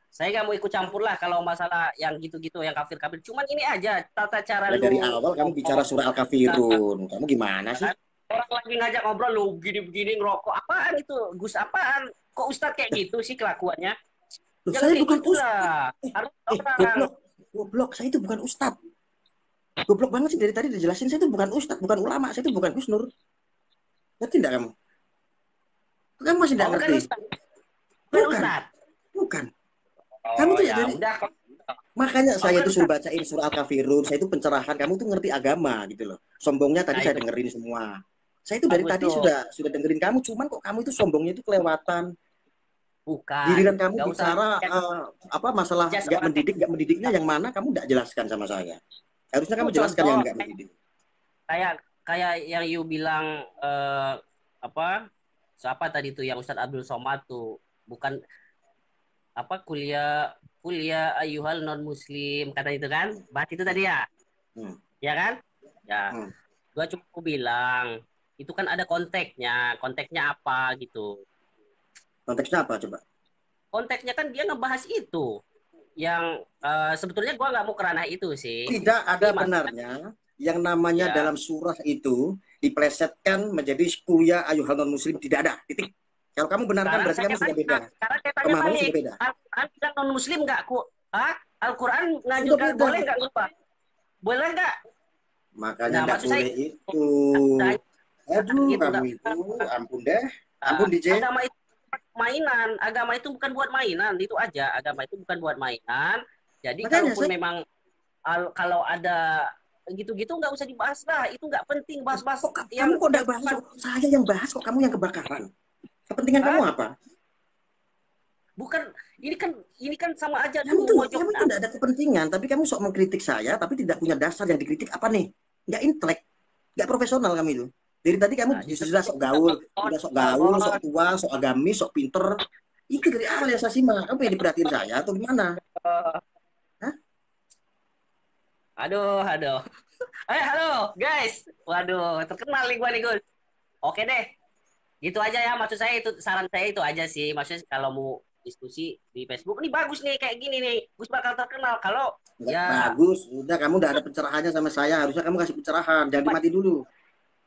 Speaker 2: saya nggak mau ikut campur lah kalau masalah yang gitu-gitu, yang kafir-kafir. Cuman ini aja tata cara
Speaker 1: Ya dari
Speaker 2: lu
Speaker 1: awal kamu bicara
Speaker 2: ngomong.
Speaker 1: surah Al-Kafirun. Kamu gimana sih?
Speaker 2: Kan? Orang lagi ngajak ngobrol lu begini-begini ngerokok. Apaan itu? Gus apaan? Kok Ustadz kayak gitu sih kelakuannya?
Speaker 1: Loh,
Speaker 2: Jangan
Speaker 1: saya
Speaker 2: kayak
Speaker 1: bukan ustad.
Speaker 2: gitulah. Harus orang.
Speaker 1: Goblok. Goblok, saya itu bukan ustad. Goblok banget sih dari tadi dijelasin, saya itu bukan ustad, bukan ulama, saya itu bukan Gus Nur. Ngerti enggak kamu? Kamu masih
Speaker 2: Oh,
Speaker 1: enggak
Speaker 2: bukan
Speaker 1: ngerti?
Speaker 2: Ustadz. Bukan
Speaker 1: Bukan,
Speaker 2: Ustadz.
Speaker 1: bukan. Kamu
Speaker 2: Oh
Speaker 1: tuh ya
Speaker 2: ya
Speaker 1: dari
Speaker 2: udah.
Speaker 1: makanya
Speaker 2: Oh,
Speaker 1: saya
Speaker 2: bukan
Speaker 1: itu suruh
Speaker 2: Ustadz.
Speaker 1: bacain surah Al-Kafirun, saya itu pencerahan, kamu tuh ngerti agama gitu loh. Sombongnya tadi
Speaker 2: Nah
Speaker 1: saya
Speaker 2: itu
Speaker 1: dengerin semua. Saya itu dari
Speaker 2: bagus
Speaker 1: tadi
Speaker 2: tuh.
Speaker 1: sudah dengerin kamu, cuman kok kamu itu sombongnya itu kelewatan.
Speaker 2: Bukan.
Speaker 1: Giliran kamu
Speaker 2: Gak usah
Speaker 1: bicara apa masalah
Speaker 2: jas
Speaker 1: nggak
Speaker 2: orang.
Speaker 1: mendidik, nggak mendidiknya yang mana kamu nggak jelaskan sama saya. Harusnya
Speaker 2: Itu
Speaker 1: kamu jelaskan yang
Speaker 2: contoh
Speaker 1: nggak mendidik.
Speaker 2: kayak kayak yang you bilang apa? Siapa tadi tuh yang Ustadz Abdul Somad tuh bukan apa kuliah kuliah ayuhal non muslim kata itu kan bahas itu tadi ya
Speaker 1: Hmm.
Speaker 2: ya kan ya
Speaker 1: Hmm.
Speaker 2: gua cuma mau bilang itu kan ada konteksnya apa gitu
Speaker 1: Konteksnya apa coba?
Speaker 2: konteksnya kan dia ngebahas itu yang sebetulnya gua nggak mau kerana itu sih
Speaker 1: Tidak
Speaker 2: tapi
Speaker 1: ada
Speaker 2: maksudnya
Speaker 1: benarnya yang namanya
Speaker 2: ya
Speaker 1: dalam surah itu diplesetkan menjadi kuliah ayuhal non muslim, tidak ada. Titik. Kalau kamu benarkan berarti kamu sudah beda.
Speaker 2: sekarang saya tanya
Speaker 1: Pemahamanmu
Speaker 2: balik
Speaker 1: sudah beda.
Speaker 2: Al-Quran bilang non muslim nggak ku Al-Quran
Speaker 1: Sudah
Speaker 2: ngajukan
Speaker 1: beda.
Speaker 2: boleh nggak ngubah boleh nggak
Speaker 1: Makanya
Speaker 2: nah
Speaker 1: nggak
Speaker 2: maksud saya
Speaker 1: boleh itu.
Speaker 2: gitu
Speaker 1: Aduh,
Speaker 2: nggak
Speaker 1: kamu itu ampun deh. Ampun DJ.
Speaker 2: agama itu mainan agama itu bukan buat mainan itu aja agama itu bukan buat mainan jadi
Speaker 1: Makanya
Speaker 2: kalaupun
Speaker 1: saya
Speaker 2: memang kalau ada gitu-gitu nggak usah dibahas lah itu nggak penting bahas-bahas
Speaker 1: kok kamu kok
Speaker 2: yang
Speaker 1: enggak bahas? Saya yang bahas kok kamu yang kebakaran. Kepentingan kamu
Speaker 2: ah,
Speaker 1: apa?
Speaker 2: bukan ini kan sama aja
Speaker 1: Kamu
Speaker 2: tuh
Speaker 1: tuh
Speaker 2: mojok
Speaker 1: kamu tuh enggak ada kepentingan, tapi kamu sok mengkritik saya, tapi tidak punya dasar yang dikritik apa nih? Enggak intelek, enggak profesional kamu itu. Dari tadi kamu
Speaker 2: nah, justru
Speaker 1: sudah sok gaul, udah sok gaul, sok tua, sok agamis, sok pinter. Itu dari awal ya saya simak. Kamu yang diperhatiin saya atau gimana? Hah?
Speaker 2: aduh Halo guys. Waduh, terkenal nih gua nih Gus. Oke deh, gitu aja ya. Maksud saya itu saran saya itu aja sih. Maksudnya kalau mau diskusi di Facebook ini bagus nih kayak gini nih. Gus bakal terkenal kalau
Speaker 1: Nggak
Speaker 2: ya
Speaker 1: bagus. Udah kamu udah ada pencerahannya sama saya. Harusnya kamu kasih pencerahan. Jangan dimati dulu.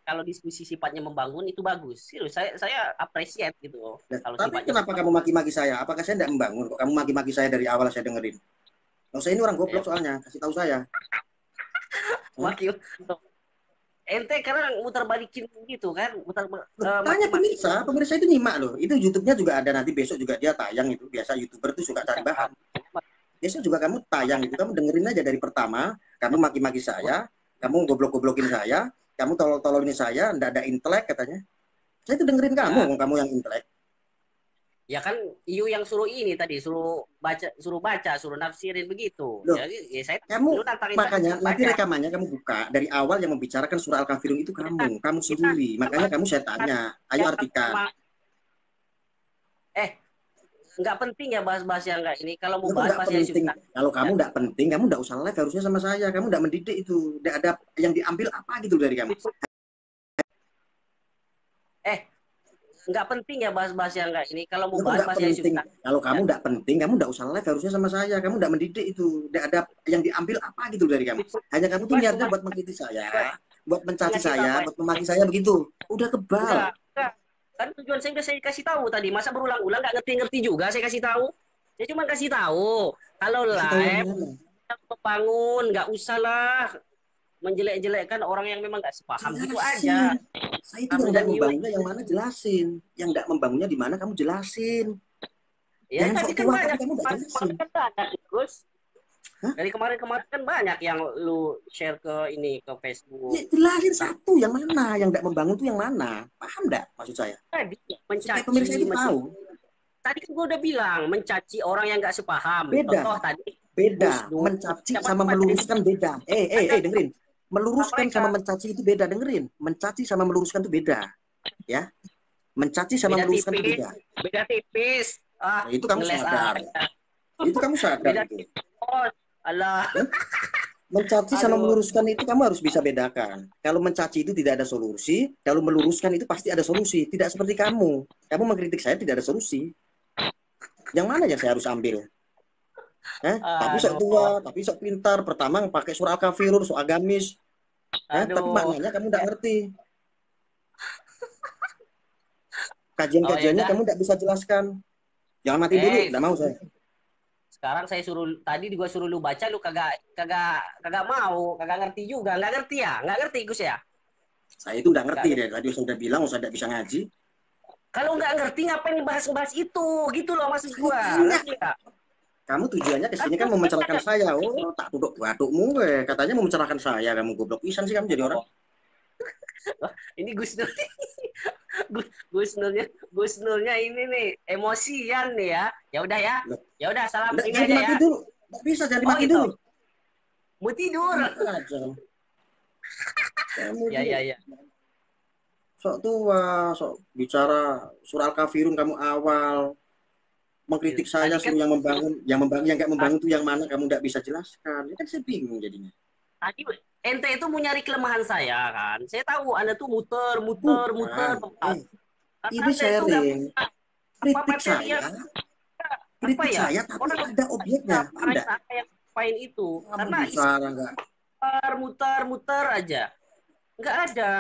Speaker 2: kalau diskusi sifatnya membangun itu bagus. Serius, saya appreciate gitu.
Speaker 1: Nah,
Speaker 2: Kalau
Speaker 1: tapi
Speaker 2: sifatnya
Speaker 1: kenapa kamu maki-maki saya? Apakah saya tidak membangun? Kok kamu maki-maki saya dari awal saya dengerin? Kalau saya ini orang
Speaker 2: ya,
Speaker 1: goblok soalnya. Kasih tahu saya. Hah?
Speaker 2: maki ente karena muter balikin gitu kan,
Speaker 1: Loh, tanya
Speaker 2: maki-maki.
Speaker 1: pemirsa. Pemirsa itu nyimak loh. Itu YouTube-nya juga ada nanti. Besok juga dia tayang itu. Biasa YouTuber tuh suka cari bahan. Besok juga kamu tayang itu. Kamu dengerin aja dari pertama. Kamu maki-maki saya. Kamu goblok-goblokin saya. Kamu tolol-tololin saya. Nggak ada intelek katanya. Saya itu dengerin
Speaker 2: Ya,
Speaker 1: kamu yang intelek.
Speaker 2: ya kan Iyu yang suruh ini tadi, suruh baca, suruh nafsirin begitu.
Speaker 1: Loh,
Speaker 2: Jadi ya saya
Speaker 1: kamu
Speaker 2: lu nantangin saya
Speaker 1: makanya
Speaker 2: suruh
Speaker 1: nanti
Speaker 2: baca.
Speaker 1: rekamannya kamu buka dari awal yang membicarakan surah Al-Kafirun itu kamu
Speaker 2: Kita
Speaker 1: sendiri. Makanya kamu saya tanya, ayo
Speaker 2: yang
Speaker 1: artikan.
Speaker 2: eh nggak penting ya bahas-bahas yang nggak ini. Kalau mau
Speaker 1: Itu
Speaker 2: bahas
Speaker 1: nggak
Speaker 2: bahas yang
Speaker 1: penting.
Speaker 2: kita
Speaker 1: Kalau kamu
Speaker 2: ya.
Speaker 1: nggak penting, kamu nggak usah live harusnya sama saya. Kamu nggak mendidik itu. Nggak ada yang diambil apa gitu dari kamu.
Speaker 2: Eh nggak penting ya bahas-bahas yang nggak ini. Kalau mau
Speaker 1: Itu nggak
Speaker 2: bahas-bahas yang
Speaker 1: penting.
Speaker 2: kita
Speaker 1: Kalau kamu
Speaker 2: ya.
Speaker 1: nggak penting, kamu nggak usah live harusnya sama saya. Kamu nggak mendidik itu. Nggak ada yang diambil apa gitu dari kamu. Hanya kamu tuh
Speaker 2: Mas,
Speaker 1: niatnya
Speaker 2: mas,
Speaker 1: buat mengkritik saya,
Speaker 2: mas,
Speaker 1: buat mencaci
Speaker 2: ngasih
Speaker 1: saya,
Speaker 2: tahu
Speaker 1: buat memaki saya begitu. Udah kebal.
Speaker 2: enggak. Kan tujuan saya udah saya kasih tahu tadi. Masa berulang-ulang nggak ngerti-ngerti juga saya kasih tahu. Saya cuma kasih tahu. Kalau
Speaker 1: Kasih tahu yang
Speaker 2: live
Speaker 1: mana?
Speaker 2: membangun, nggak usah lah menjelek-jelekkan orang yang memang nggak sepaham gitu aja.
Speaker 1: Jelasin. Saya itu yang
Speaker 2: Kamu
Speaker 1: tidak
Speaker 2: dan Yu
Speaker 1: membangunnya yang mana jelasin. Yang tidak membangunnya di mana kamu jelasin.
Speaker 2: ya
Speaker 1: Jangan sok
Speaker 2: tadi kan
Speaker 1: tua tapi
Speaker 2: banyak
Speaker 1: kamu tidak jelasin.
Speaker 2: kemarin kan banyak Gus.
Speaker 1: Hah?
Speaker 2: Dari kemarin-kemarin kan banyak yang lu share ke ini ke
Speaker 1: Ya,
Speaker 2: Facebook.
Speaker 1: jelasin satu yang mana. Yang tidak membangun itu yang mana. Paham tidak maksud saya?
Speaker 2: Tadi
Speaker 1: Supaya pemirsa
Speaker 2: mencaci,
Speaker 1: itu tahu.
Speaker 2: tadi kan gue udah bilang mencaci orang yang nggak sepaham.
Speaker 1: Beda.
Speaker 2: Contoh tadi Gus
Speaker 1: Beda.
Speaker 2: Dur,
Speaker 1: Mencaci
Speaker 2: siapa
Speaker 1: sama meluruskan beda.
Speaker 2: ada
Speaker 1: Dengerin. Meluruskan
Speaker 2: mereka
Speaker 1: sama mencaci itu beda. Dengerin. Mencaci sama meluruskan itu beda. Ya. Mencaci sama
Speaker 2: beda
Speaker 1: meluruskan itu
Speaker 2: tipis,
Speaker 1: beda.
Speaker 2: beda tipis.
Speaker 1: Nah, itu kamu
Speaker 2: Ngeles
Speaker 1: sadar.
Speaker 2: aja.
Speaker 1: Itu kamu sadar
Speaker 2: Beda
Speaker 1: itu.
Speaker 2: tipis. Oh, alah,
Speaker 1: Ya? Mencaci sama
Speaker 2: aduh.
Speaker 1: meluruskan itu kamu harus bisa bedakan. Kalau mencaci itu tidak ada solusi, kalau meluruskan itu pasti ada solusi. Tidak seperti kamu. Kamu mengkritik saya tidak ada solusi. Yang mana yang saya harus ambil? Tapi sok
Speaker 2: Aduh,
Speaker 1: tua, tapi sok pintar. Pertama pakai surah Al-Kafirun, sok agamis. Tapi
Speaker 2: aduh.
Speaker 1: maknanya kamu tidak ngerti.
Speaker 2: Oh ya
Speaker 1: Kajian-kajiannya
Speaker 2: udah.
Speaker 1: kamu tidak bisa jelaskan. Jangan mati dulu,
Speaker 2: Eh,
Speaker 1: tidak mau saya.
Speaker 2: sekarang saya suruh tadi juga suruh lu baca lu kagak kagak kagak mau, kagak ngerti juga, nggak ngerti ya? Nggak ngerti Gus ya?
Speaker 1: Saya itu tidak
Speaker 2: Nggak
Speaker 1: ngerti
Speaker 2: ngerti.
Speaker 1: deh. Tadi saya sudah bilang, saya tidak bisa ngaji.
Speaker 2: Kalau nggak ngerti ngapain bahas-bahas itu? Gitu loh maksud
Speaker 1: Saya
Speaker 2: gua.
Speaker 1: tanya.
Speaker 2: Ngerti nggak?
Speaker 1: Kamu tujuannya ke
Speaker 2: Kan
Speaker 1: sini kan mau mencerahkan saya. Oh, tak duduk batukmu. Katanya mau mencerahkan saya. Kamu goblok pisan sih kamu jadi orang.
Speaker 2: ini Gus Nur. Gus Nurnya ini nih emosian nih ya. Ya udah ya.
Speaker 1: Loh,
Speaker 2: Ya udah salam
Speaker 1: enggak,
Speaker 2: ini
Speaker 1: jangan
Speaker 2: aja
Speaker 1: dimati
Speaker 2: ya.
Speaker 1: dulu. Nggak bisa, jangan
Speaker 2: Oh
Speaker 1: dimati
Speaker 2: gitu.
Speaker 1: dulu.
Speaker 2: Mau tidur.
Speaker 1: Enak aja. Kamu
Speaker 2: Ya
Speaker 1: tuh
Speaker 2: ya ya.
Speaker 1: sok tua, sok bicara surah Al-Kafirun kamu awal. Mengkritik saya
Speaker 2: Tadi kan
Speaker 1: suruh yang membangun, yang nggak membangun itu yang mana kamu nggak bisa jelaskan. Ya kan saya bingung jadinya.
Speaker 2: tadi ente itu mau nyari kelemahan saya kan. Saya tahu Anda tuh muter
Speaker 1: Bukan.
Speaker 2: tempat. Karena
Speaker 1: Ini
Speaker 2: Anda itu nggak
Speaker 1: sharing.
Speaker 2: punya apa
Speaker 1: Kritik
Speaker 2: material
Speaker 1: saya,
Speaker 2: apa
Speaker 1: kritik
Speaker 2: ya?
Speaker 1: saya tapi
Speaker 2: Orang
Speaker 1: ada objeknya. Paham
Speaker 2: marahin
Speaker 1: nggak?
Speaker 2: saya yang ngapain itu.
Speaker 1: Kamu
Speaker 2: Karena
Speaker 1: bisa nggak?
Speaker 2: muter aja. Nggak ada.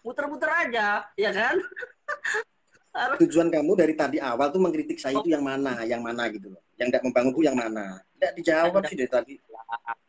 Speaker 2: Muter-muter aja, ya kan?
Speaker 1: Tujuan kamu dari tadi awal tuh mengkritik saya itu yang mana gitu loh. Yang tidak membangun itu yang mana? Tidak
Speaker 2: Tadi
Speaker 1: dijawab
Speaker 2: udah
Speaker 1: sih dari tadi.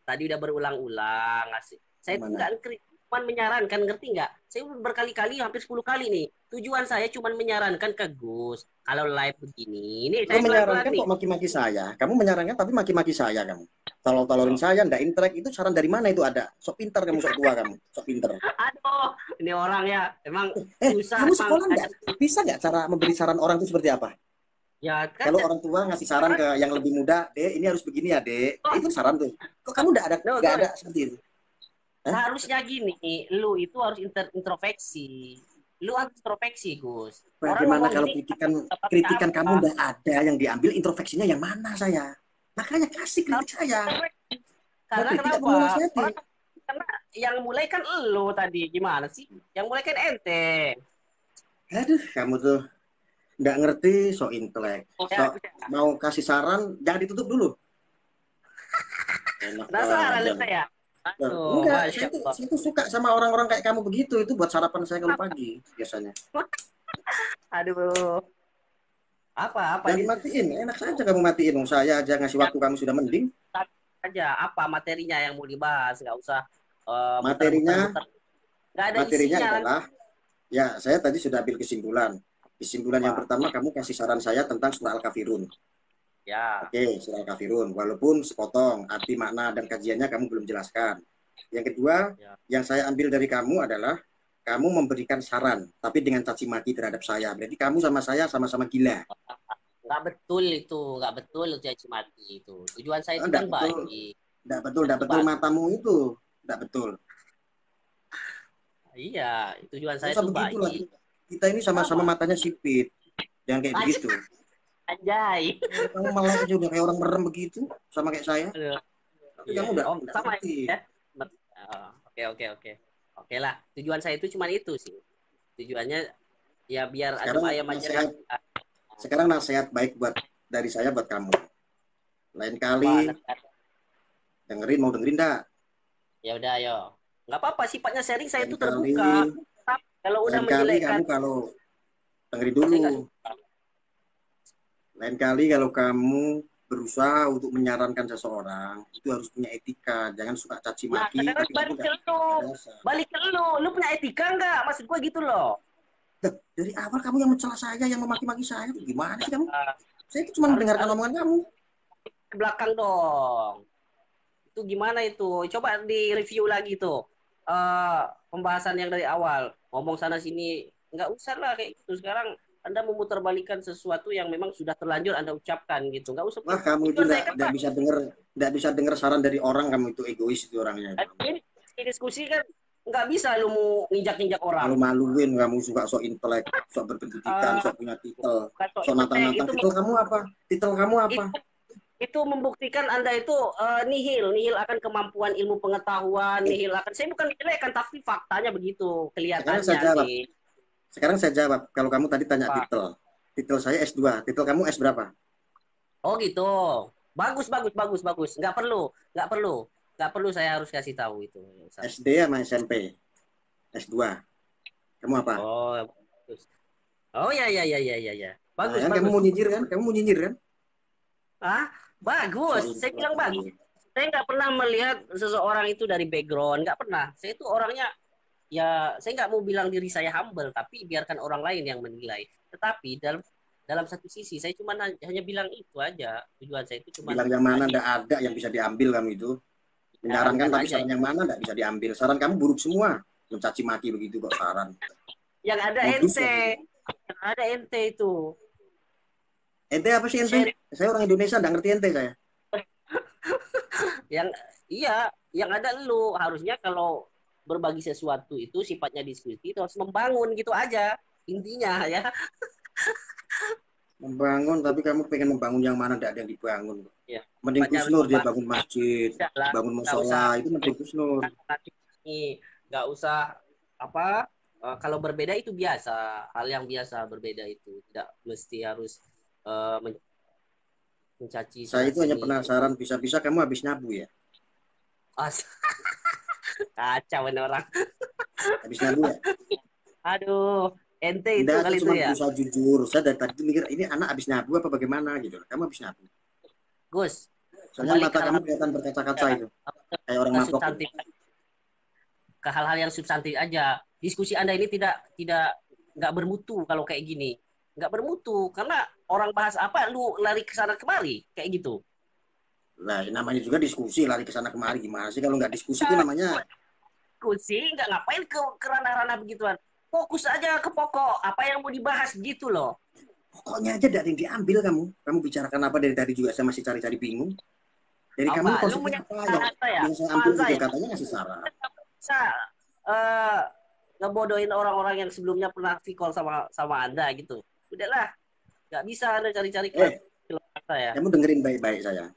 Speaker 2: tadi udah berulang-ulang ngasih. Saya
Speaker 1: Yang
Speaker 2: tuh
Speaker 1: mana?
Speaker 2: nggak cuma menyarankan, ngerti nggak? Saya udah berkali-kali, hampir 10 kali nih. Tujuan saya cuma menyarankan ke Gus. Kalau live begini, ini
Speaker 1: Lo
Speaker 2: saya pelan-pelan
Speaker 1: menyarankan
Speaker 2: nih.
Speaker 1: kok maki-maki saya. Kamu menyarankan tapi maki-maki saya kamu. Tolol-tololin saya, ndak intrek itu saran dari mana itu ada? Sok pintar kamu, sok tua kamu, sok pintar.
Speaker 2: Aduh, ini orang ya, emang susah
Speaker 1: Kamu
Speaker 2: emang
Speaker 1: sekolah nggak? Bisa nggak cara memberi saran orang itu seperti apa?
Speaker 2: ya kan
Speaker 1: Kalau orang tua ngasih saran ke yang lebih muda, dek ini harus begini ya dek.
Speaker 2: oh,
Speaker 1: Itu saran tuh. Kok kamu
Speaker 2: no,
Speaker 1: nggak ada seperti itu? Hah?
Speaker 2: seharusnya gini, lu itu harus introspeksi. Lu harus introspeksi, Gus. Orang
Speaker 1: Bagaimana
Speaker 2: ngomong
Speaker 1: kalau
Speaker 2: gini,
Speaker 1: kritikan kamu
Speaker 2: apa?
Speaker 1: nggak ada yang diambil introspeksinya yang mana saya? Makanya kasih kritik saya.
Speaker 2: Karena
Speaker 1: Tapi tidak perlu
Speaker 2: kenapa?
Speaker 1: nasihati.
Speaker 2: Karena yang mulai kan elu tadi. Gimana sih? Yang mulai kan ente.
Speaker 1: Aduh, kamu tuh nggak ngerti so intelek.
Speaker 2: Ya,
Speaker 1: So mau kasih saran, jangan ditutup dulu. Enak
Speaker 2: penasaran
Speaker 1: aja.
Speaker 2: lu saya.
Speaker 1: Nah,
Speaker 2: Aduh,
Speaker 1: enggak,
Speaker 2: Masya Allah.
Speaker 1: saya tuh suka sama orang-orang kayak kamu begitu. Itu buat sarapan saya kalau pagi biasanya.
Speaker 2: Aduh. Apa
Speaker 1: Jangan
Speaker 2: di
Speaker 1: dimatiin, enak saja kamu matiin. Wong saya aja ngasih waktu kamu sudah mending.
Speaker 2: aja apa materinya yang mau dibahas, nggak usah
Speaker 1: Materinya,
Speaker 2: muter-muter. Nggak ada
Speaker 1: materinya
Speaker 2: isinya nanti.
Speaker 1: adalah, ya saya tadi sudah ambil kesimpulan. Kesimpulan yang
Speaker 2: Apa?
Speaker 1: pertama, kamu kasih saran saya tentang surah Al-Kafirun.
Speaker 2: Ya,
Speaker 1: Oke, surah Al-Kafirun. Walaupun sepotong, arti makna dan kajiannya kamu belum jelaskan. Yang kedua,
Speaker 2: ya.
Speaker 1: yang saya ambil dari kamu adalah, kamu memberikan saran, tapi dengan caci maki terhadap saya. Berarti kamu sama saya sama-sama gila.
Speaker 2: Nggak betul itu, nggak betul caci maki itu. Tujuan saya itu
Speaker 1: Enggak
Speaker 2: kan
Speaker 1: betul,
Speaker 2: baik.
Speaker 1: enggak betul
Speaker 2: Bang.
Speaker 1: matamu itu. Enggak betul.
Speaker 2: Iya, tujuan
Speaker 1: Nggak
Speaker 2: saya
Speaker 1: usah
Speaker 2: itu
Speaker 1: begitulah.
Speaker 2: baik.
Speaker 1: Kita ini sama-sama
Speaker 2: Apa?
Speaker 1: matanya sipit. Jangan kayak begitu.
Speaker 2: Anjay.
Speaker 1: Kamu malah aja udah kayak orang merem begitu, sama kayak saya.
Speaker 2: Aduh.
Speaker 1: Tapi
Speaker 2: Iya,
Speaker 1: kamu
Speaker 2: iya.
Speaker 1: enggak,
Speaker 2: Om,
Speaker 1: enggak
Speaker 2: sama
Speaker 1: ngerti.
Speaker 2: ya. Oh, oke, oke, oke. Oke lah, tujuan saya itu cuma itu sih. Tujuannya ya biar adem
Speaker 1: Sekarang
Speaker 2: ayam aja lah.
Speaker 1: nasihat, sekarang nasihat baik buat dari saya buat kamu. Lain
Speaker 2: Apa?
Speaker 1: kali dengerin, mau dengerin enggak?
Speaker 2: Ya udah, ayo. Nggak apa-apa, sifatnya sharing saya
Speaker 1: Lain
Speaker 2: itu
Speaker 1: kali,
Speaker 2: terbuka. Tapi kalau udah
Speaker 1: lain kali
Speaker 2: menjelekkan,
Speaker 1: kamu kalau dengerin
Speaker 2: saya
Speaker 1: dulu.
Speaker 2: nggak suka.
Speaker 1: Lain kali kalau kamu berusaha untuk menyarankan seseorang, itu harus punya etika. Jangan suka caci
Speaker 2: Nah,
Speaker 1: maki,
Speaker 2: sekarang
Speaker 1: tapi kamu
Speaker 2: balik ke
Speaker 1: enggak
Speaker 2: lu.
Speaker 1: dasar.
Speaker 2: Balik ke lu. Lu punya etika nggak? Maksud gue gitu loh.
Speaker 1: Dari awal kamu yang mencela saya, yang memaki-maki saya, gimana sih kamu?
Speaker 2: Nah,
Speaker 1: Saya itu cuma
Speaker 2: harus
Speaker 1: mendengarkan
Speaker 2: harus
Speaker 1: omongan kamu.
Speaker 2: ke belakang dong. Itu gimana itu? Coba di review lagi tuh. Eh pembahasan yang dari awal. Ngomong sana sini. Nggak usah lah kayak gitu. Sekarang Anda memutarbalikkan sesuatu yang memang sudah terlanjur Anda ucapkan gitu. Nggak usah.
Speaker 1: Wah, kamu itu
Speaker 2: Tujuan saya kan
Speaker 1: enggak bisa dengar saran dari orang, kamu itu egois itu orangnya itu.
Speaker 2: ini diskusi kan nggak bisa lu mau nginjak-nginjak orang.
Speaker 1: Malu-maluin kamu, suka sok intelek, sok berpendidikan,
Speaker 2: Eh
Speaker 1: sok punya titel,
Speaker 2: Kata
Speaker 1: sok
Speaker 2: intelek
Speaker 1: nantang-nantang. Titel kamu apa? Titel kamu apa?
Speaker 2: itu itu membuktikan Anda itu nihil akan kemampuan ilmu pengetahuan,
Speaker 1: Eh,
Speaker 2: nihil akan saya bukan menjelekkan tapi faktanya begitu
Speaker 1: sekarang saya
Speaker 2: kelihatannya
Speaker 1: jawab.
Speaker 2: nih.
Speaker 1: Sekarang saya jawab. Kalau kamu tadi tanya
Speaker 2: Pak.
Speaker 1: titel. Titel saya S2. Titel kamu S berapa?
Speaker 2: Oh gitu. Bagus bagus bagus bagus. Nggak perlu saya harus kasih tahu itu.
Speaker 1: SD sama SMP. S2. Kamu apa?
Speaker 2: Oh bagus. Oh ya ya ya ya ya ya.
Speaker 1: Nah,
Speaker 2: Bagus
Speaker 1: kan kamu
Speaker 2: bagus.
Speaker 1: mau nyinyir kan? Kamu mau nyinyir kan?
Speaker 2: Ah bagus.
Speaker 1: Sok
Speaker 2: Saya
Speaker 1: intelek
Speaker 2: bilang bagus.
Speaker 1: kamu.
Speaker 2: Saya nggak pernah melihat seseorang itu dari background, nggak pernah. Saya itu orangnya ya saya nggak mau bilang diri saya humble, tapi biarkan orang lain yang menilai. Tetapi dalam dalam satu sisi saya cuma hanya bilang itu aja. Tujuan saya itu cuma
Speaker 1: Bilang yang mana
Speaker 2: tadi
Speaker 1: ndak ada yang bisa diambil kamu itu. Menyarankan
Speaker 2: menyarankan
Speaker 1: tapi
Speaker 2: aja.
Speaker 1: saran yang mana ndak bisa diambil. Saran kamu buruk semua. Mencaci maki begitu kok saran.
Speaker 2: Yang ada
Speaker 1: Modus
Speaker 2: ente,
Speaker 1: kamu.
Speaker 2: yang ada ente itu.
Speaker 1: Ente apa sih ente?
Speaker 2: Sharing
Speaker 1: Saya orang Indonesia ndak ngerti ente saya.
Speaker 2: yang iya, yang ada lu harusnya kalau berbagi sesuatu itu sifatnya diskusi itu harus membangun gitu aja intinya ya.
Speaker 1: Membangun tapi kamu pengen membangun yang mana ndak ada yang dibangun.
Speaker 2: Ya,
Speaker 1: Mending
Speaker 2: sifatnya
Speaker 1: Gus
Speaker 2: harus
Speaker 1: Nur dia
Speaker 2: membangun.
Speaker 1: bangun masjid,
Speaker 2: Tidak lah,
Speaker 1: bangun
Speaker 2: nggak usah
Speaker 1: musola, itu mending Gus Nur.
Speaker 2: nggak usah apa kalau berbeda itu biasa, hal yang biasa berbeda itu tidak mesti harus eh, men- mencaci
Speaker 1: Saya
Speaker 2: sana
Speaker 1: itu hanya
Speaker 2: sini.
Speaker 1: penasaran, bisa-bisa kamu habis nyabu ya?
Speaker 2: As kacau ini orang.
Speaker 1: Habis nyabu ya?
Speaker 2: Aduh, ente itu
Speaker 1: Enggak, saya
Speaker 2: kali itu
Speaker 1: cuma
Speaker 2: ya.
Speaker 1: berusaha jujur. Saya dari tadi mikir, ini anak habis nyabu apa bagaimana gitu. Kamu habis nyabu.
Speaker 2: Gus,
Speaker 1: Soalnya
Speaker 2: kembali ke
Speaker 1: mata kamu
Speaker 2: hal-hal
Speaker 1: kelihatan berkaca-kaca itu. Kayak orang
Speaker 2: yang
Speaker 1: mabok gitu.
Speaker 2: substantif, ke hal-hal yang substantif aja. Diskusi Anda ini tidak nggak bermutu kalau kayak gini. Nggak bermutu karena orang bahas apa lu lari ke sana kemari kayak gitu.
Speaker 1: Nah, namanya juga diskusi, lari ke sana kemari. Gimana sih kalau nggak diskusi itu namanya?
Speaker 2: Diskusi nggak ngapain ke ranah-ranah begituan. Fokus aja ke pokok apa yang mau dibahas gitu loh.
Speaker 1: Pokoknya aja dari yang diambil kamu. Kamu bicarakan apa dari tadi juga saya masih cari-cari bingung. Dari kamu
Speaker 2: Apa? Lu
Speaker 1: konsepnya
Speaker 2: punya
Speaker 1: apa ya?
Speaker 2: saya,
Speaker 1: Yang saya ambil
Speaker 2: paham
Speaker 1: itu
Speaker 2: saya.
Speaker 1: katanya ngasih saran.
Speaker 2: Bisa eh, ngebodohin orang-orang yang sebelumnya pernah call sama Anda gitu. Udahlah, nggak bisa Anda cari-cari
Speaker 1: Eh,
Speaker 2: kelas saya.
Speaker 1: kamu dengerin baik-baik saya.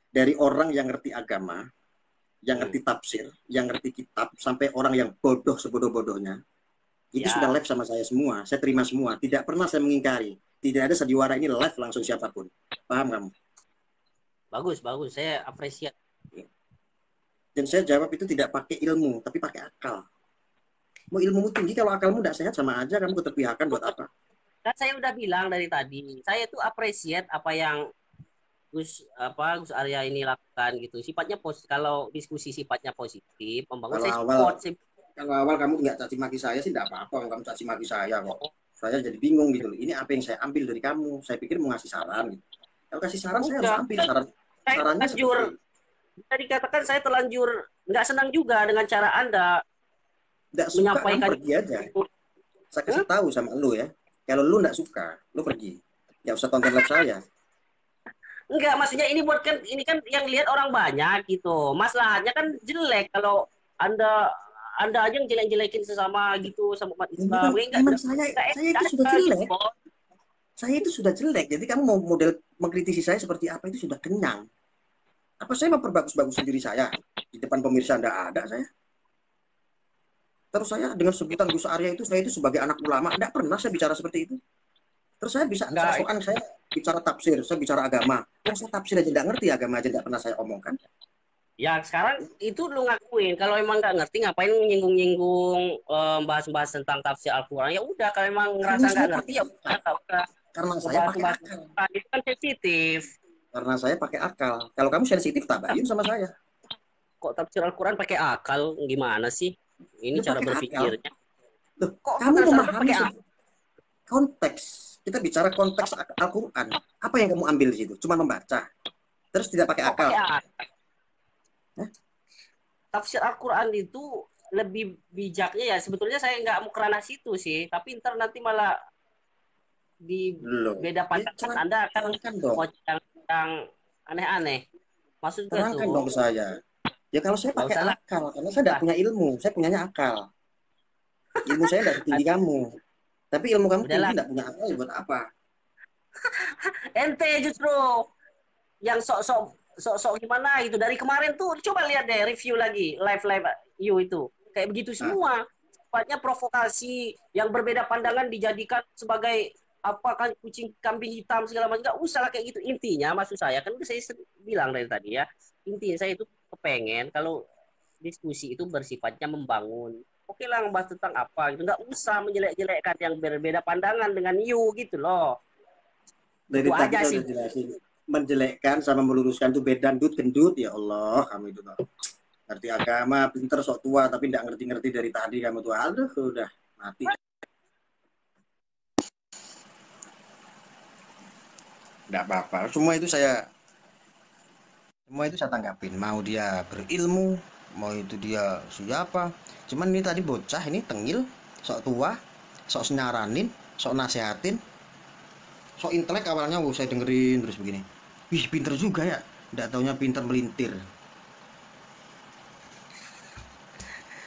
Speaker 1: Dari orang yang ngerti agama, yang ngerti tafsir, yang ngerti kitab, sampai orang yang bodoh sebodoh-bodohnya, itu sudah live sama saya semua. Saya terima semua. Tidak pernah saya mengingkari. Tidak ada Sandiwara ini live langsung siapapun. Paham kamu?
Speaker 2: Bagus, bagus. Saya apresiasi.
Speaker 1: Dan saya jawab itu tidak pakai ilmu, tapi pakai akal. Mau ilmumu tinggi, kalau akalmu tidak sehat, sama aja kamu keterpihakan buat apa?
Speaker 2: Kan saya udah bilang dari tadi, saya tuh apresiat apa yang Gus Arya ini lakukan gitu. Sifatnya kalau diskusi sifatnya positif, membangun,
Speaker 1: Kalau
Speaker 2: saya
Speaker 1: awal,
Speaker 2: support.
Speaker 1: kalau awal kamu nggak caci maki saya sih tidak apa-apa. Kamu caci maki saya kok. Saya jadi bingung gitu. Ini apa yang saya ambil dari kamu? Saya pikir mau ngasih saran. Gitu. Kalau kasih saran, saya harus ambil saran.
Speaker 2: Saya
Speaker 1: Sarannya
Speaker 2: terlanjur, bisa dikatakan saya terlanjur nggak senang juga dengan cara Anda
Speaker 1: nggak suka,
Speaker 2: menyampaikan.
Speaker 1: kamu pergi aja. Saya kasih tahu sama lu ya. Kalau lu nggak suka, lu pergi. Nggak usah tonton live saya.
Speaker 2: Enggak, maksudnya ini buat kan, ini kan yang lihat orang banyak gitu. Masalahnya kan jelek kalau Anda aja yang jelek-jelekin sesama gitu sama umat Islam.
Speaker 1: Memang saya itu sudah jelek. Gitu. Saya itu sudah jelek. Jadi kamu mau model mengkritisi saya seperti apa itu sudah kenyang. Apa saya memperbagus-bagusin diri saya? Di depan pemirsa Anda ada saya. Terus saya dengan sebutan Gus Arya itu, saya itu sebagai anak ulama, tidak pernah saya bicara seperti itu. Terus saya bisa, saya bicara tafsir, saya bicara agama. Yang saya tafsir aja tidak ngerti, agama aja tidak pernah saya omongkan.
Speaker 2: Ya sekarang itu lu ngakuin. Kalau emang nggak ngerti, ngapain nyinggung-nyinggung bahas-bahas tentang tafsir Al-Quran? Ya udah, kalau emang ngerasa nggak ngerti ya udah.
Speaker 1: Karena saya pakai akal.
Speaker 2: Itu kan sensitif.
Speaker 1: Karena saya pakai akal. Kalau kamu sensitif, tabayun sama saya.
Speaker 2: Kok tafsir Al-Quran pakai akal? Gimana sih? Ini cara berpikirnya.
Speaker 1: Loh, kamu memahami konteks. Kita bicara konteks Al-Quran. Apa yang kamu ambil di situ? Cuma membaca. Terus tidak pakai akal.
Speaker 2: Tafsir Al-Quran itu lebih bijaknya ya. Sebetulnya saya nggak mau kerana situ sih. Tapi ntar nanti malah di beda pandangan Anda akan yang aneh-aneh. Maksudnya
Speaker 1: terangkan dong ke saya. Ya kalau saya pakai akal, karena saya tidak punya ilmu, saya punyanya akal. Ilmu saya tidak setinggi kamu. Tapi ilmu kamu tinggi, tidak punya akal, buat apa?
Speaker 2: Ente justru yang sok gimana itu dari kemarin tuh, coba lihat deh review lagi live you itu kayak begitu semua. Sifatnya provokasi, yang berbeda pandangan dijadikan sebagai apa kan kucing kambing hitam segala macam. Nggak usah lah kayak gitu. Intinya maksud saya kan saya bilang dari tadi ya, intinya saya itu kepengen kalau diskusi itu bersifatnya membangun. Oke lah ngebahas tentang apa gitu, nggak usah menjelek-jelekkan yang berbeda pandangan dengan you gitu loh.
Speaker 1: Dari tadi aja sih jelasin, menjelekkan sama meluruskan itu beda gendut ya Allah, kamu itu loh. Ngerti agama, pinter sok tua tapi nggak ngerti-ngerti dari tadi kamu tuh. Aduh, udah mati. Nggak apa-apa, semua itu saya tanggapin. Mau dia berilmu, mau itu dia siapa. Cuman ini tadi bocah ini tengil, sok tua, sok nyaranin, sok nasehatin, sok intelek awalnya saya dengerin terus begini. Wih, pinter juga ya. Nggak taunya pinter melintir.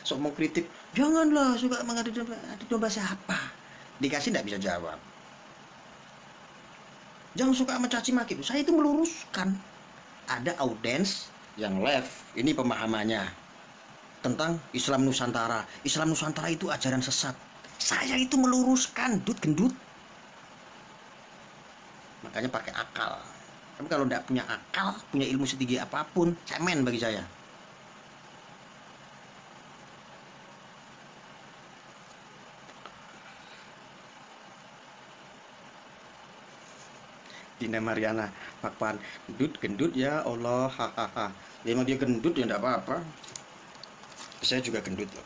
Speaker 1: Sok mau kritik, janganlah suka mengadu domba siapa. Dikasih nggak bisa jawab. Jangan suka mencaci maki. Saya itu meluruskan. Ada audiens yang left. Ini pemahamannya tentang Islam Nusantara. Islam Nusantara itu ajaran sesat. Saya itu meluruskan, gendut. Makanya pakai akal. Tapi kalau tidak punya akal, punya ilmu setinggi apapun, cemen bagi saya. Dina Mariana, Pak gendut ya Allah, hahaha. Memang dia gendut ya enggak apa-apa. Saya juga gendut loh.